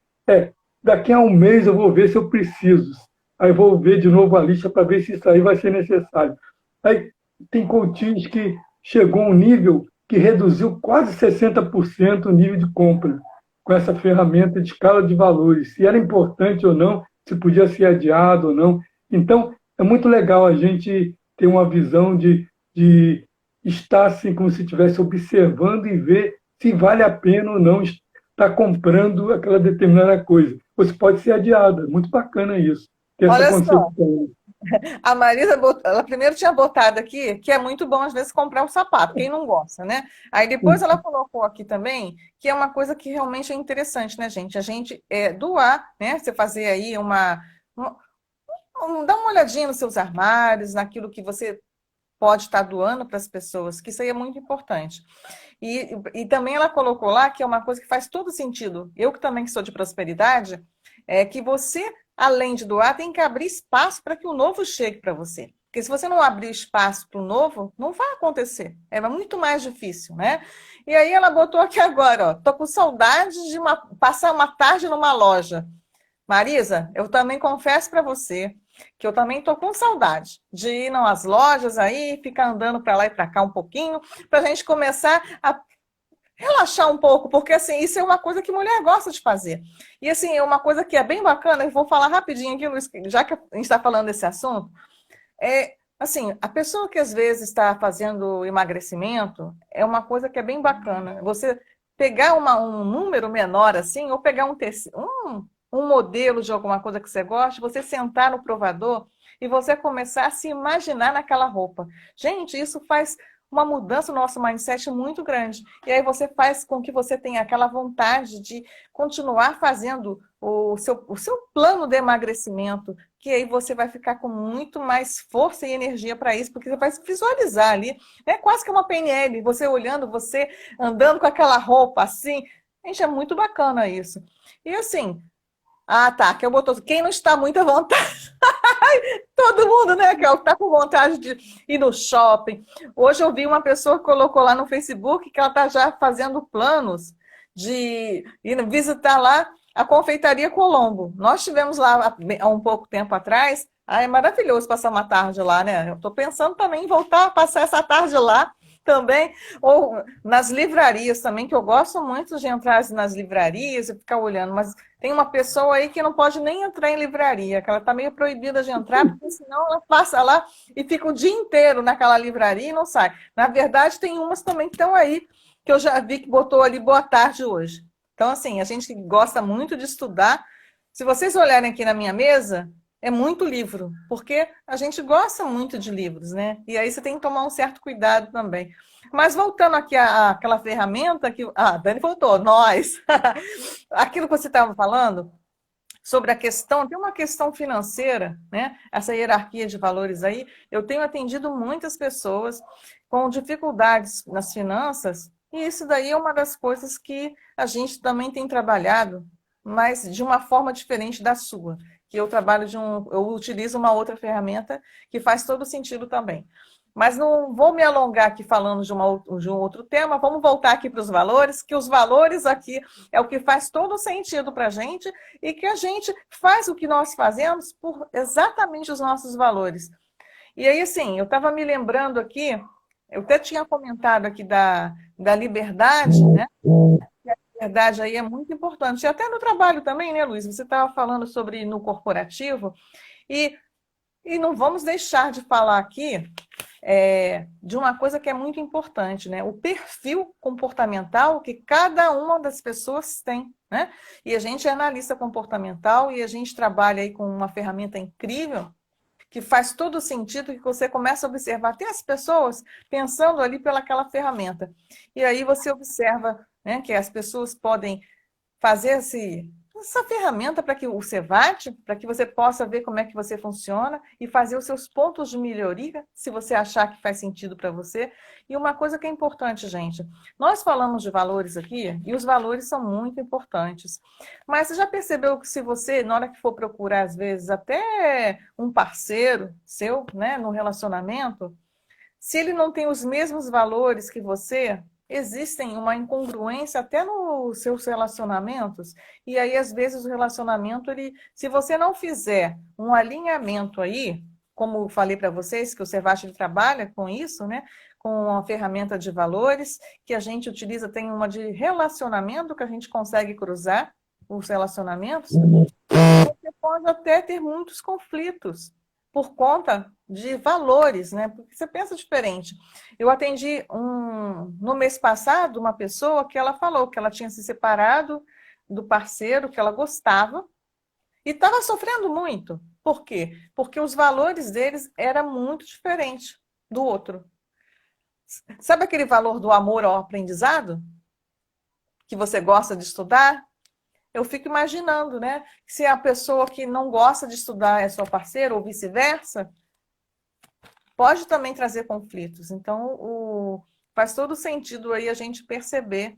daqui a um mês eu vou ver se eu preciso. Aí eu vou ver de novo a lista para ver se isso aí vai ser necessário. Aí tem coaches que chegou a um nível que reduziu quase 60% o nível de compra com essa ferramenta de escala de valores, se era importante ou não, se podia ser adiado ou não. Então, é muito legal a gente ter uma visão de estar assim, como se estivesse observando e ver se vale a pena ou não estar comprando aquela determinada coisa. Ou se pode ser adiada. Muito bacana isso, ter essa Olha só, concepção. a Marisa, ela primeiro tinha botado aqui que é muito bom às vezes comprar um sapato, quem não gosta, né? Aí depois ela colocou aqui também que é uma coisa que realmente é interessante, né, gente? A gente doar, né? Você fazer aí dar uma olhadinha nos seus armários, naquilo que você pode estar doando para as pessoas, que isso aí é muito importante. E também ela colocou lá que é uma coisa que faz todo sentido. Eu que também sou de prosperidade, é que você, além de doar, tem que abrir espaço para que o novo chegue para você. Porque se você não abrir espaço para o novo, não vai acontecer. É muito mais difícil, né? E aí ela botou aqui agora, ó, tô com saudade de passar uma tarde numa loja. Marisa, eu também confesso para você que eu também estou com saudade de ir nas lojas aí, ficar andando para lá e para cá um pouquinho, para a gente começar a relaxar um pouco, porque assim, isso é uma coisa que mulher gosta de fazer. E assim, é uma coisa que é bem bacana, eu vou falar rapidinho aqui, Luiz, já que a gente está falando desse assunto, assim, a pessoa que às vezes está fazendo emagrecimento é uma coisa que é bem bacana. Você pegar um número menor assim, ou pegar um modelo de alguma coisa que você gosta, você sentar no provador e você começar a se imaginar naquela roupa. Gente, isso faz uma mudança no nosso mindset muito grande. E aí você faz com que você tenha aquela vontade de continuar fazendo o seu plano de emagrecimento, que aí você vai ficar com muito mais força e energia para isso, porque você vai se visualizar ali, né? Quase que uma PNL, você olhando, você andando com aquela roupa assim. Gente, é muito bacana isso. E assim, tá, que eu botou, quem não está muito à vontade, todo mundo, né, que está com vontade de ir no shopping. Hoje eu vi uma pessoa que colocou lá no Facebook que ela está já fazendo planos de ir visitar lá a Confeitaria Colombo. Nós tivemos lá há um pouco tempo atrás. É maravilhoso passar uma tarde lá, né? Eu estou pensando também em voltar a passar essa tarde lá também, ou nas livrarias também, que eu gosto muito de entrar nas livrarias e ficar olhando, mas tem uma pessoa aí que não pode nem entrar em livraria, que ela está meio proibida de entrar, porque senão ela passa lá e fica o dia inteiro naquela livraria e não sai. Na verdade, tem umas também que estão aí, que eu já vi que botou ali boa tarde hoje. Então, assim, a gente que gosta muito de estudar, se vocês olharem aqui na minha mesa, é muito livro, porque a gente gosta muito de livros, né? E aí você tem que tomar um certo cuidado também. Mas voltando aqui àquela ferramenta que. Dani voltou, nós. Aquilo que você estava falando sobre a questão, tem uma questão financeira, né? Essa hierarquia de valores aí. Eu tenho atendido muitas pessoas com dificuldades nas finanças, e isso daí é uma das coisas que a gente também tem trabalhado, mas de uma forma diferente da sua. Que eu eu utilizo uma outra ferramenta que faz todo sentido também. Mas não vou me alongar aqui falando de um outro tema, vamos voltar aqui para os valores, que os valores aqui é o que faz todo sentido para a gente e que a gente faz o que nós fazemos por exatamente os nossos valores. E aí, assim, eu estava me lembrando aqui, eu até tinha comentado aqui da liberdade, né? A liberdade aí é muito importante. E até no trabalho também, né, Luiz? Você estava falando sobre no corporativo, e, e não vamos deixar de falar aqui de uma coisa que é muito importante, né? O perfil comportamental que cada uma das pessoas tem, né? E a gente é analista comportamental e a gente trabalha aí com uma ferramenta incrível que faz todo sentido, que você começa a observar até as pessoas pensando ali pelaquela ferramenta. E aí você observa, né, que as pessoas podem fazer essa ferramenta para que o Cevate, para que você possa ver como é que você funciona e fazer os seus pontos de melhoria, se você achar que faz sentido para você. E uma coisa que é importante, gente, nós falamos de valores aqui e os valores são muito importantes. Mas você já percebeu que se você, na hora que for procurar, às vezes, até um parceiro seu, né, no relacionamento, se ele não tem os mesmos valores que você, existem uma incongruência até nos seus relacionamentos, e aí às vezes o relacionamento, se você não fizer um alinhamento aí, como eu falei para vocês, que o Servate ele trabalha com isso, né? Com a ferramenta de valores, que a gente utiliza, tem uma de relacionamento, que a gente consegue cruzar os relacionamentos, você pode até ter muitos conflitos por conta de valores, né? Porque você pensa diferente. Eu atendi no mês passado uma pessoa que ela falou que ela tinha se separado do parceiro que ela gostava e estava sofrendo muito. Por quê? Porque os valores deles eram muito diferentes do outro. Sabe aquele valor do amor ao aprendizado? Que você gosta de estudar? Eu fico imaginando, né? Se a pessoa que não gosta de estudar é sua parceira ou vice-versa, pode também trazer conflitos. Então, faz todo sentido aí a gente perceber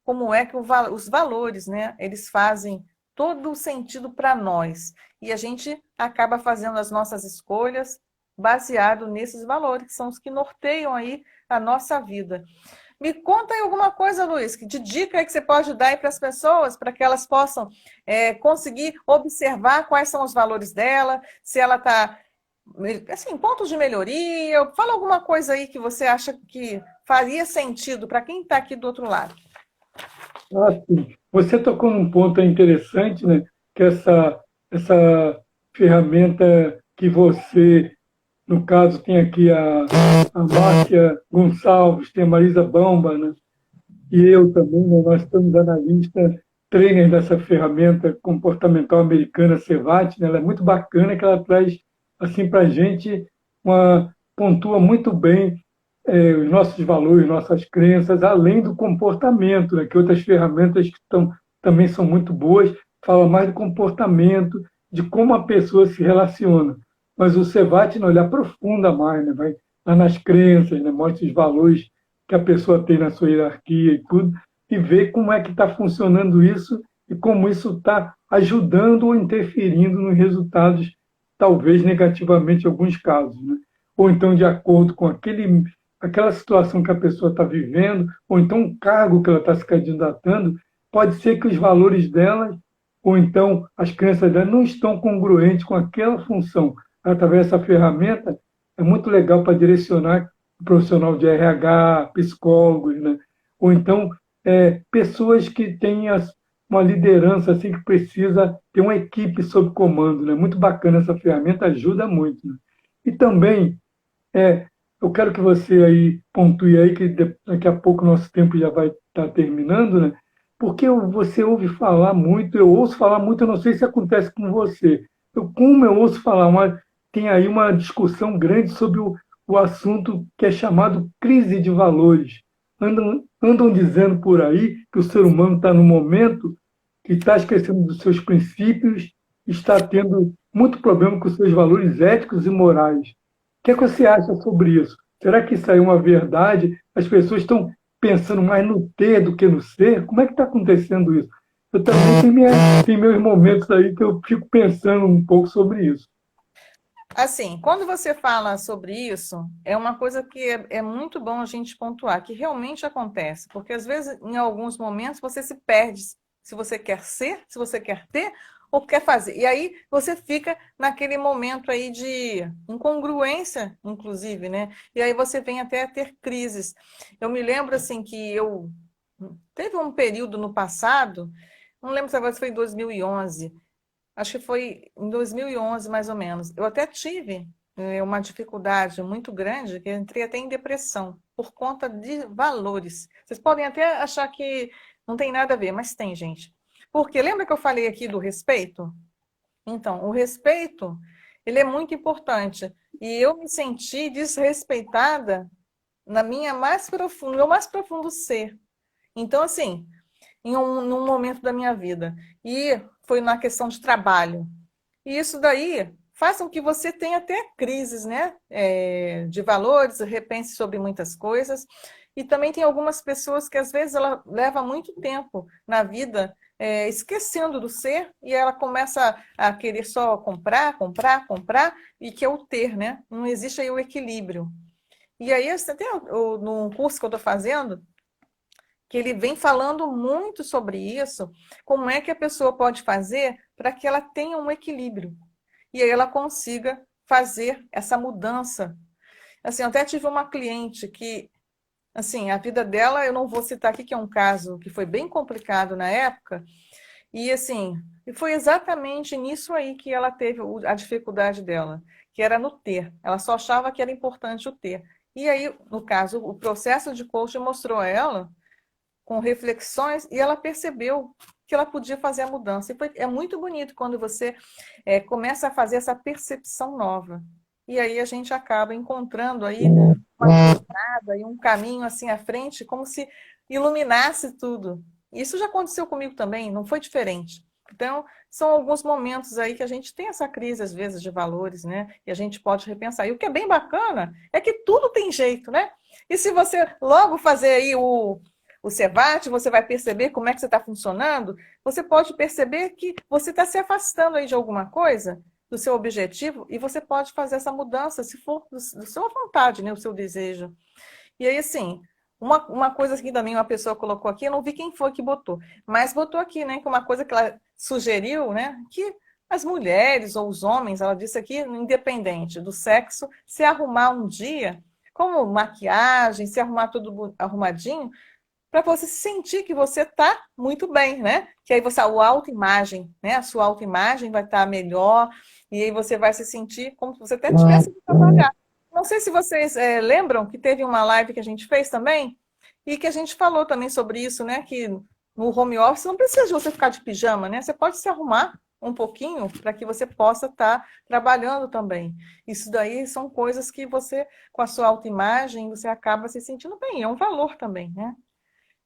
como é que os valores, né? Eles fazem todo o sentido para nós. E a gente acaba fazendo as nossas escolhas baseado nesses valores, que são os que norteiam aí a nossa vida. Me conta aí alguma coisa, Luiz, de dica aí que você pode dar aí para as pessoas, para que elas possam conseguir observar quais são os valores dela, se ela está, assim, pontos de melhoria. Fala alguma coisa aí que você acha que faria sentido para quem está aqui do outro lado. Sim. Você tocou num ponto interessante, né? Que essa ferramenta que você, no caso, tem aqui a Márcia Gonçalves, tem a Marisa Bamba, né? E eu também, né? Nós estamos analistas, trainer dessa ferramenta comportamental americana, CEVAT, né? Ela é muito bacana, que ela traz assim, para a gente, pontua muito bem os nossos valores, nossas crenças, além do comportamento, né, que outras ferramentas que também são muito boas, fala mais do comportamento, de como a pessoa se relaciona. Mas o Cevat, não, ele aprofunda mais, né, vai lá nas crenças, né, mostra os valores que a pessoa tem na sua hierarquia e tudo, e vê como é que está funcionando isso e como isso está ajudando ou interferindo nos resultados, talvez negativamente em alguns casos, né? Ou então de acordo com aquela situação que a pessoa está vivendo, ou então o cargo que ela está se candidatando, pode ser que os valores dela, ou então as crenças dela, não estão congruentes com aquela função. Através dessa ferramenta, é muito legal para direcionar o profissional de RH, psicólogos, né? Ou então pessoas que têm uma liderança assim, que precisa ter uma equipe sob comando. Né? Muito bacana essa ferramenta, ajuda muito. Né? E também é, eu quero que você aí pontue aí, que daqui a pouco o nosso tempo já vai estar terminando, né? Porque você ouve falar muito, eu ouço falar muito, eu não sei se acontece com você. Como eu ouço falar, tem aí uma discussão grande sobre o assunto que é chamado crise de valores. Andam dizendo por aí que o ser humano está no momento que está esquecendo dos seus princípios, está tendo muito problema com os seus valores éticos e morais. O que é que você acha sobre isso? Será que isso aí é uma verdade? As pessoas estão pensando mais no ter do que no ser? Como é que está acontecendo isso? Eu também tenho meus momentos aí que eu fico pensando um pouco sobre isso. Assim, quando você fala sobre isso, é uma coisa que é muito bom a gente pontuar, que realmente acontece, porque às vezes, em alguns momentos, você se perde se você quer ser, se você quer ter ou quer fazer. E aí você fica naquele momento aí de incongruência, inclusive, né? E aí você vem até a ter crises. Eu me lembro, assim, que eu teve um período no passado, não lembro se agora se foi em 2011. Acho que foi em 2011, mais ou menos. Eu até tive uma dificuldade muito grande, que eu entrei até em depressão, por conta de valores. Vocês podem até achar que não tem nada a ver, mas tem, gente. Porque lembra que eu falei aqui do respeito? Então, o respeito, ele é muito importante. E eu me senti desrespeitada na minha mais profunda, no meu mais profundo ser. Então, assim, num momento da minha vida. E foi na questão de trabalho. E isso daí faz com que você tenha até crises, né? De valores, repense sobre muitas coisas. E também tem algumas pessoas que às vezes ela leva muito tempo na vida esquecendo do ser e ela começa a querer só comprar, comprar, comprar e que é o ter, né? Não existe aí o equilíbrio. E aí, até no curso que eu estou fazendo, que ele vem falando muito sobre isso, como é que a pessoa pode fazer para que ela tenha um equilíbrio e aí ela consiga fazer essa mudança. Assim, eu até tive uma cliente que, assim, a vida dela, eu não vou citar aqui, que é um caso que foi bem complicado na época, e assim, e foi exatamente nisso aí que ela teve a dificuldade dela, que era no ter. Ela só achava que era importante o ter. E aí, no caso, o processo de coaching mostrou a ela com reflexões e ela percebeu que ela podia fazer a mudança. É muito bonito quando você começa a fazer essa percepção nova. E aí a gente acaba encontrando aí uma jornada e um caminho assim à frente, como se iluminasse tudo. Isso já aconteceu comigo também, não foi diferente. Então, são alguns momentos aí que a gente tem essa crise, às vezes, de valores, né? E a gente pode repensar. E o que é bem bacana é que tudo tem jeito, né? E se você logo fazer aí o CEVAT, você vai perceber como é que você está funcionando, você pode perceber que você está se afastando aí de alguma coisa, do seu objetivo, e você pode fazer essa mudança, se for do sua vontade, né, o seu desejo. E aí, assim, uma coisa que também uma pessoa colocou aqui, eu não vi quem foi que botou, mas botou aqui, né, que uma coisa que ela sugeriu, né, que as mulheres ou os homens, ela disse aqui, independente do sexo, se arrumar um dia, como maquiagem, se arrumar tudo arrumadinho, para você sentir que você está muito bem, né? Que aí você, a autoimagem, né? A sua autoimagem vai estar melhor, e aí você vai se sentir como se você até tivesse que trabalhar. Não sei se vocês lembram que teve uma live que a gente fez também, e que a gente falou também sobre isso, né? Que no home office não precisa de você ficar de pijama, né? Você pode se arrumar um pouquinho para que você possa estar trabalhando também. Isso daí são coisas que você, com a sua autoimagem, você acaba se sentindo bem. É um valor também, né?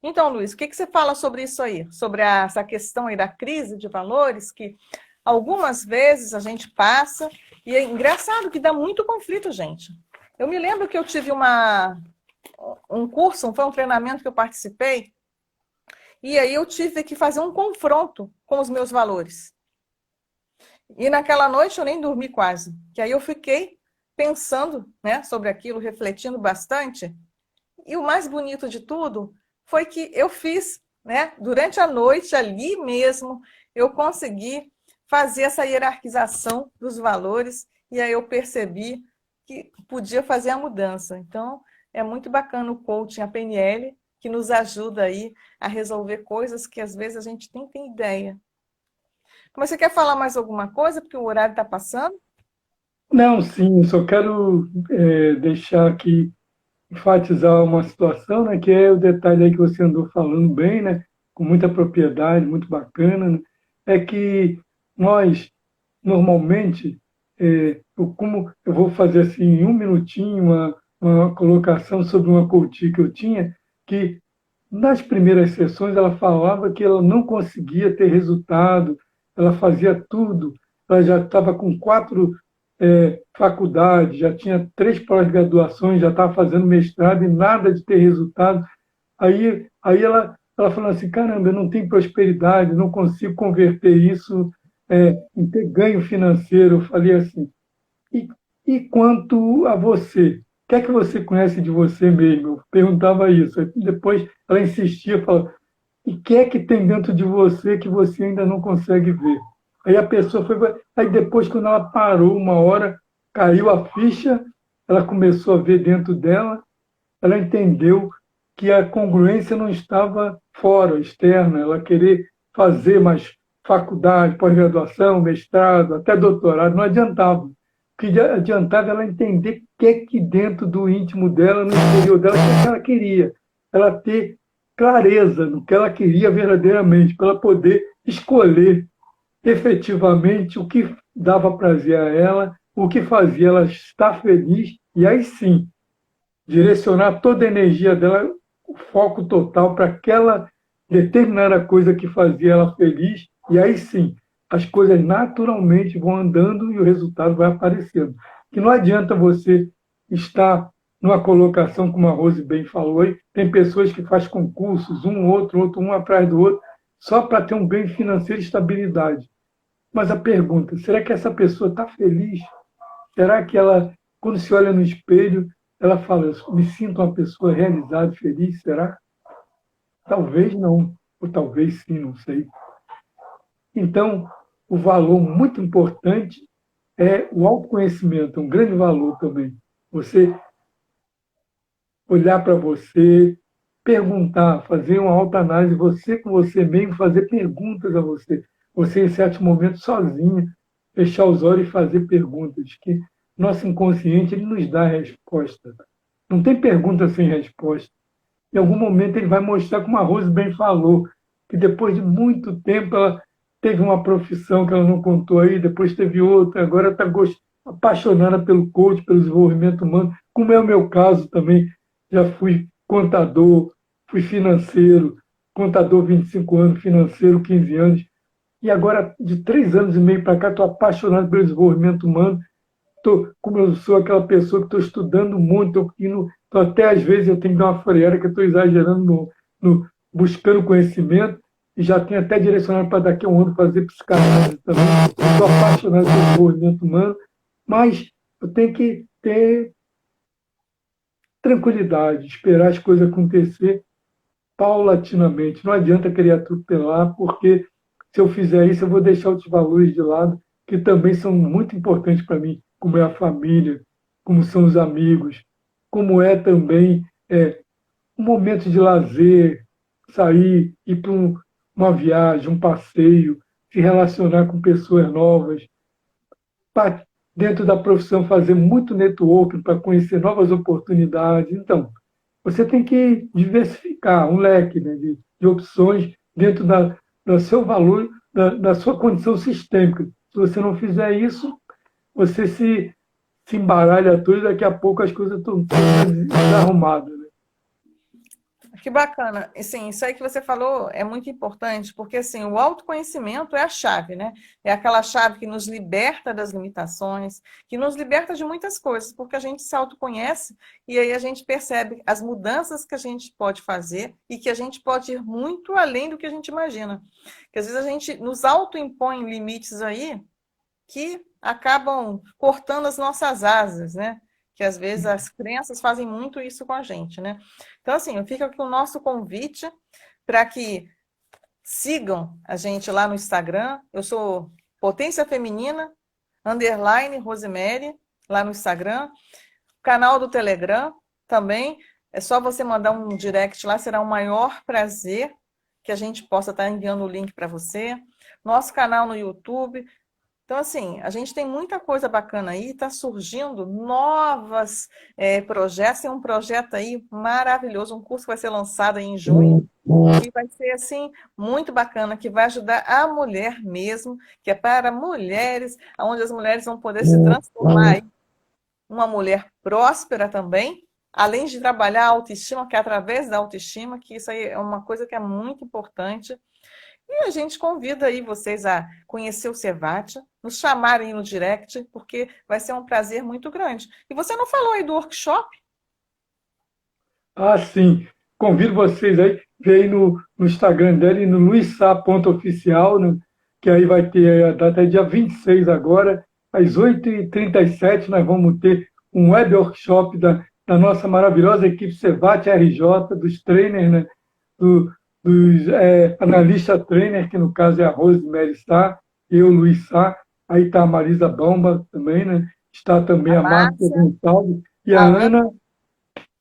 Então, Luiz, o que você fala sobre isso aí? Sobre essa questão aí da crise de valores, que algumas vezes a gente passa, e é engraçado que dá muito conflito, gente. Eu me lembro que eu tive um curso, foi um treinamento que eu participei, e aí eu tive que fazer um confronto com os meus valores. E naquela noite eu nem dormi quase, que aí eu fiquei pensando, né, sobre aquilo, refletindo bastante, e o mais bonito de tudo foi que eu fiz, né? Durante a noite, ali mesmo, eu consegui fazer essa hierarquização dos valores e aí eu percebi que podia fazer a mudança. Então, é muito bacana o coaching, a PNL, que nos ajuda aí a resolver coisas que às vezes a gente nem tem ideia. Mas você quer falar mais alguma coisa? Porque o horário está passando? Não, sim, só quero deixar aqui, enfatizar uma situação, né, que é o detalhe aí que você andou falando bem, né, com muita propriedade, muito bacana, né, é que nós, normalmente, como eu vou fazer assim, em um minutinho, uma colocação sobre uma coaching que eu tinha, que nas primeiras sessões ela falava que ela não conseguia ter resultado, ela fazia tudo, ela já estava com 4 faculdades, já tinha 3 pós-graduações, já estava fazendo mestrado e nada de ter resultado. Aí ela falou assim, caramba, eu não tenho prosperidade, não consigo converter isso em ter ganho financeiro. Eu falei assim, e, e quanto a você? O que é que você conhece de você mesmo? Eu perguntava isso. Aí depois ela insistia, falava, e o que é que tem dentro de você que você ainda não consegue ver? Aí a pessoa foi. Aí depois, quando ela parou uma hora, caiu a ficha, ela começou a ver dentro dela, ela entendeu que a congruência não estava fora, externa, ela querer fazer mais faculdade, pós-graduação, mestrado, até doutorado, não adiantava. O que adiantava ela entender o que é que dentro do íntimo dela, no interior dela, o que é que ela queria. Ela ter clareza no que ela queria verdadeiramente, para ela poder escolher efetivamente o que dava prazer a ela, o que fazia ela estar feliz, e aí sim, direcionar toda a energia dela, o foco total para aquela determinada coisa que fazia ela feliz, e aí sim, as coisas naturalmente vão andando e o resultado vai aparecendo. Que não adianta você estar numa colocação, como a Rose bem falou aí, tem pessoas que fazem concursos, outro, um atrás do outro, só para ter um ganho financeiro e estabilidade. Mas a pergunta, será que essa pessoa está feliz? Será que ela, quando se olha no espelho, ela fala, eu me sinto uma pessoa realizada, feliz, será? Talvez não, ou talvez sim, não sei. Então, o valor muito importante é o autoconhecimento, um grande valor também. Você olhar para você, perguntar, fazer uma autoanálise, você com você mesmo, fazer perguntas a você. Você, em certos momentos, sozinho, fechar os olhos e fazer perguntas, que nosso inconsciente ele nos dá a resposta. Não tem pergunta sem resposta. Em algum momento ele vai mostrar, como a Rose bem falou, que depois de muito tempo ela teve uma profissão que ela não contou aí, depois teve outra, agora está apaixonada pelo coach, pelo desenvolvimento humano, como é o meu caso também. Já fui contador, fui financeiro, contador 25 anos, financeiro 15 anos, e agora de 3 anos e meio para cá estou apaixonado pelo desenvolvimento humano. Como eu sou aquela pessoa que estou estudando muito, até às vezes eu tenho que dar uma freada, que eu estou exagerando buscando conhecimento, e já tenho até direcionado para daqui a um ano fazer psicanálise também. Estou apaixonado pelo desenvolvimento humano, mas eu tenho que ter tranquilidade, esperar as coisas acontecer paulatinamente. Não adianta querer atropelar, porque se eu fizer isso, eu vou deixar outros valores de lado, que também são muito importantes para mim, como é a família, como são os amigos, como é também um momento de lazer, sair, ir para uma viagem, um passeio, se relacionar com pessoas novas, dentro da profissão fazer muito networking para conhecer novas oportunidades. Então, você tem que diversificar um leque, né, de opções dentro do seu valor, da sua condição sistêmica. Se você não fizer isso, você se embaralha tudo e daqui a pouco as coisas estão todas desarrumadas. Né? Que bacana. Assim, isso aí que você falou é muito importante, porque assim, o autoconhecimento é a chave, né? É aquela chave que nos liberta das limitações, que nos liberta de muitas coisas, porque a gente se autoconhece e aí a gente percebe as mudanças que a gente pode fazer e que a gente pode ir muito além do que a gente imagina. Que às vezes a gente nos autoimpõe limites aí que acabam cortando as nossas asas, né? Que às vezes as crenças fazem muito isso com a gente, né? Então, assim, fica aqui o nosso convite para que sigam a gente lá no Instagram. Eu sou Potência Feminina, _ Rosemary, lá no Instagram. O canal do Telegram também. É só você mandar um direct lá, será um maior prazer que a gente possa estar enviando o link para você. Nosso canal no YouTube. Então, assim, a gente tem muita coisa bacana aí, está surgindo novos projetos, tem um projeto aí maravilhoso, um curso que vai ser lançado aí em junho, que vai ser, assim, muito bacana, que vai ajudar a mulher mesmo, que é para mulheres, onde as mulheres vão poder se transformar em uma mulher próspera também, além de trabalhar a autoestima, que é através da autoestima, que isso aí é uma coisa que é muito importante. E a gente convida aí vocês a conhecer o Cevatia, nos chamarem no direct, porque vai ser um prazer muito grande. E você não falou aí do workshop? Ah, sim. Convido vocês aí, ver aí no Instagram dele, no luissá.oficial, né, que aí vai ter a data, é dia 26 agora, às 8h37, nós vamos ter um web workshop da nossa maravilhosa equipe Cevatia RJ, dos trainers, né, dos analistas trainer, que no caso é a Rosemary Sá, eu, Luiz Sá, aí está a Marisa Bamba também, né? Está também A a Márcia Márcia, Gonçalves e a Ana.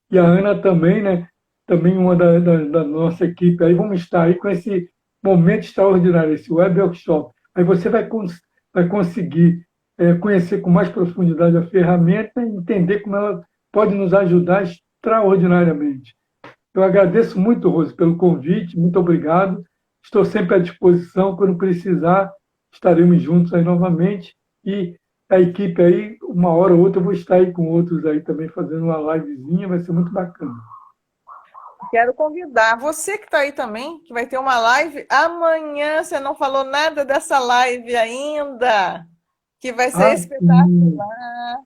E a Ana também, né? Também uma da nossa equipe. Aí vamos estar aí com esse momento extraordinário, esse web workshop. Aí você vai conseguir conhecer com mais profundidade a ferramenta e entender como ela pode nos ajudar extraordinariamente. Eu agradeço muito, Rose, pelo convite, muito obrigado. Estou sempre à disposição, quando precisar, estaremos juntos aí novamente. E a equipe aí, uma hora ou outra, eu vou estar aí com outros aí também, fazendo uma livezinha, vai ser muito bacana. Quero convidar você que está aí também, que vai ter uma live amanhã. Você não falou nada dessa live ainda, que vai ser espetacular.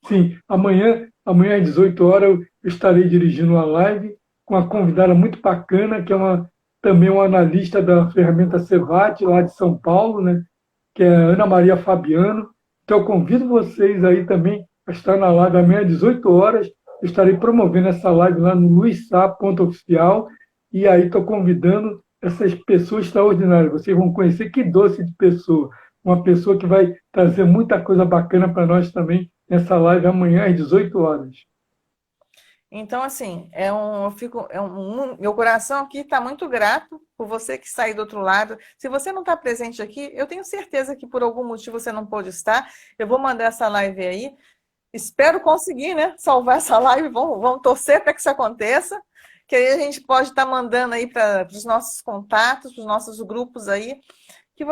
Sim, amanhã às 18 horas, eu estarei dirigindo uma live com uma convidada muito bacana, que é também uma analista da ferramenta Cevatia, lá de São Paulo, né? Que é a Ana Maria Fabiano. Então, eu convido vocês aí também a estar na live amanhã às 18 horas. Eu estarei promovendo essa live lá no luissá.oficial. E aí estou convidando essas pessoas extraordinárias. Vocês vão conhecer que doce de pessoa. uma pessoa que vai trazer muita coisa bacana para nós também nessa live amanhã às 18 horas. Então, assim, meu coração aqui está muito grato por você que está aí do outro lado. Se você não está presente aqui, eu tenho certeza que por algum motivo você não pôde estar. Eu vou mandar essa live aí. Espero conseguir, né, salvar essa live. Vamos torcer para que isso aconteça. Que aí a gente pode estar mandando aí para os nossos contatos, para os nossos grupos aí, que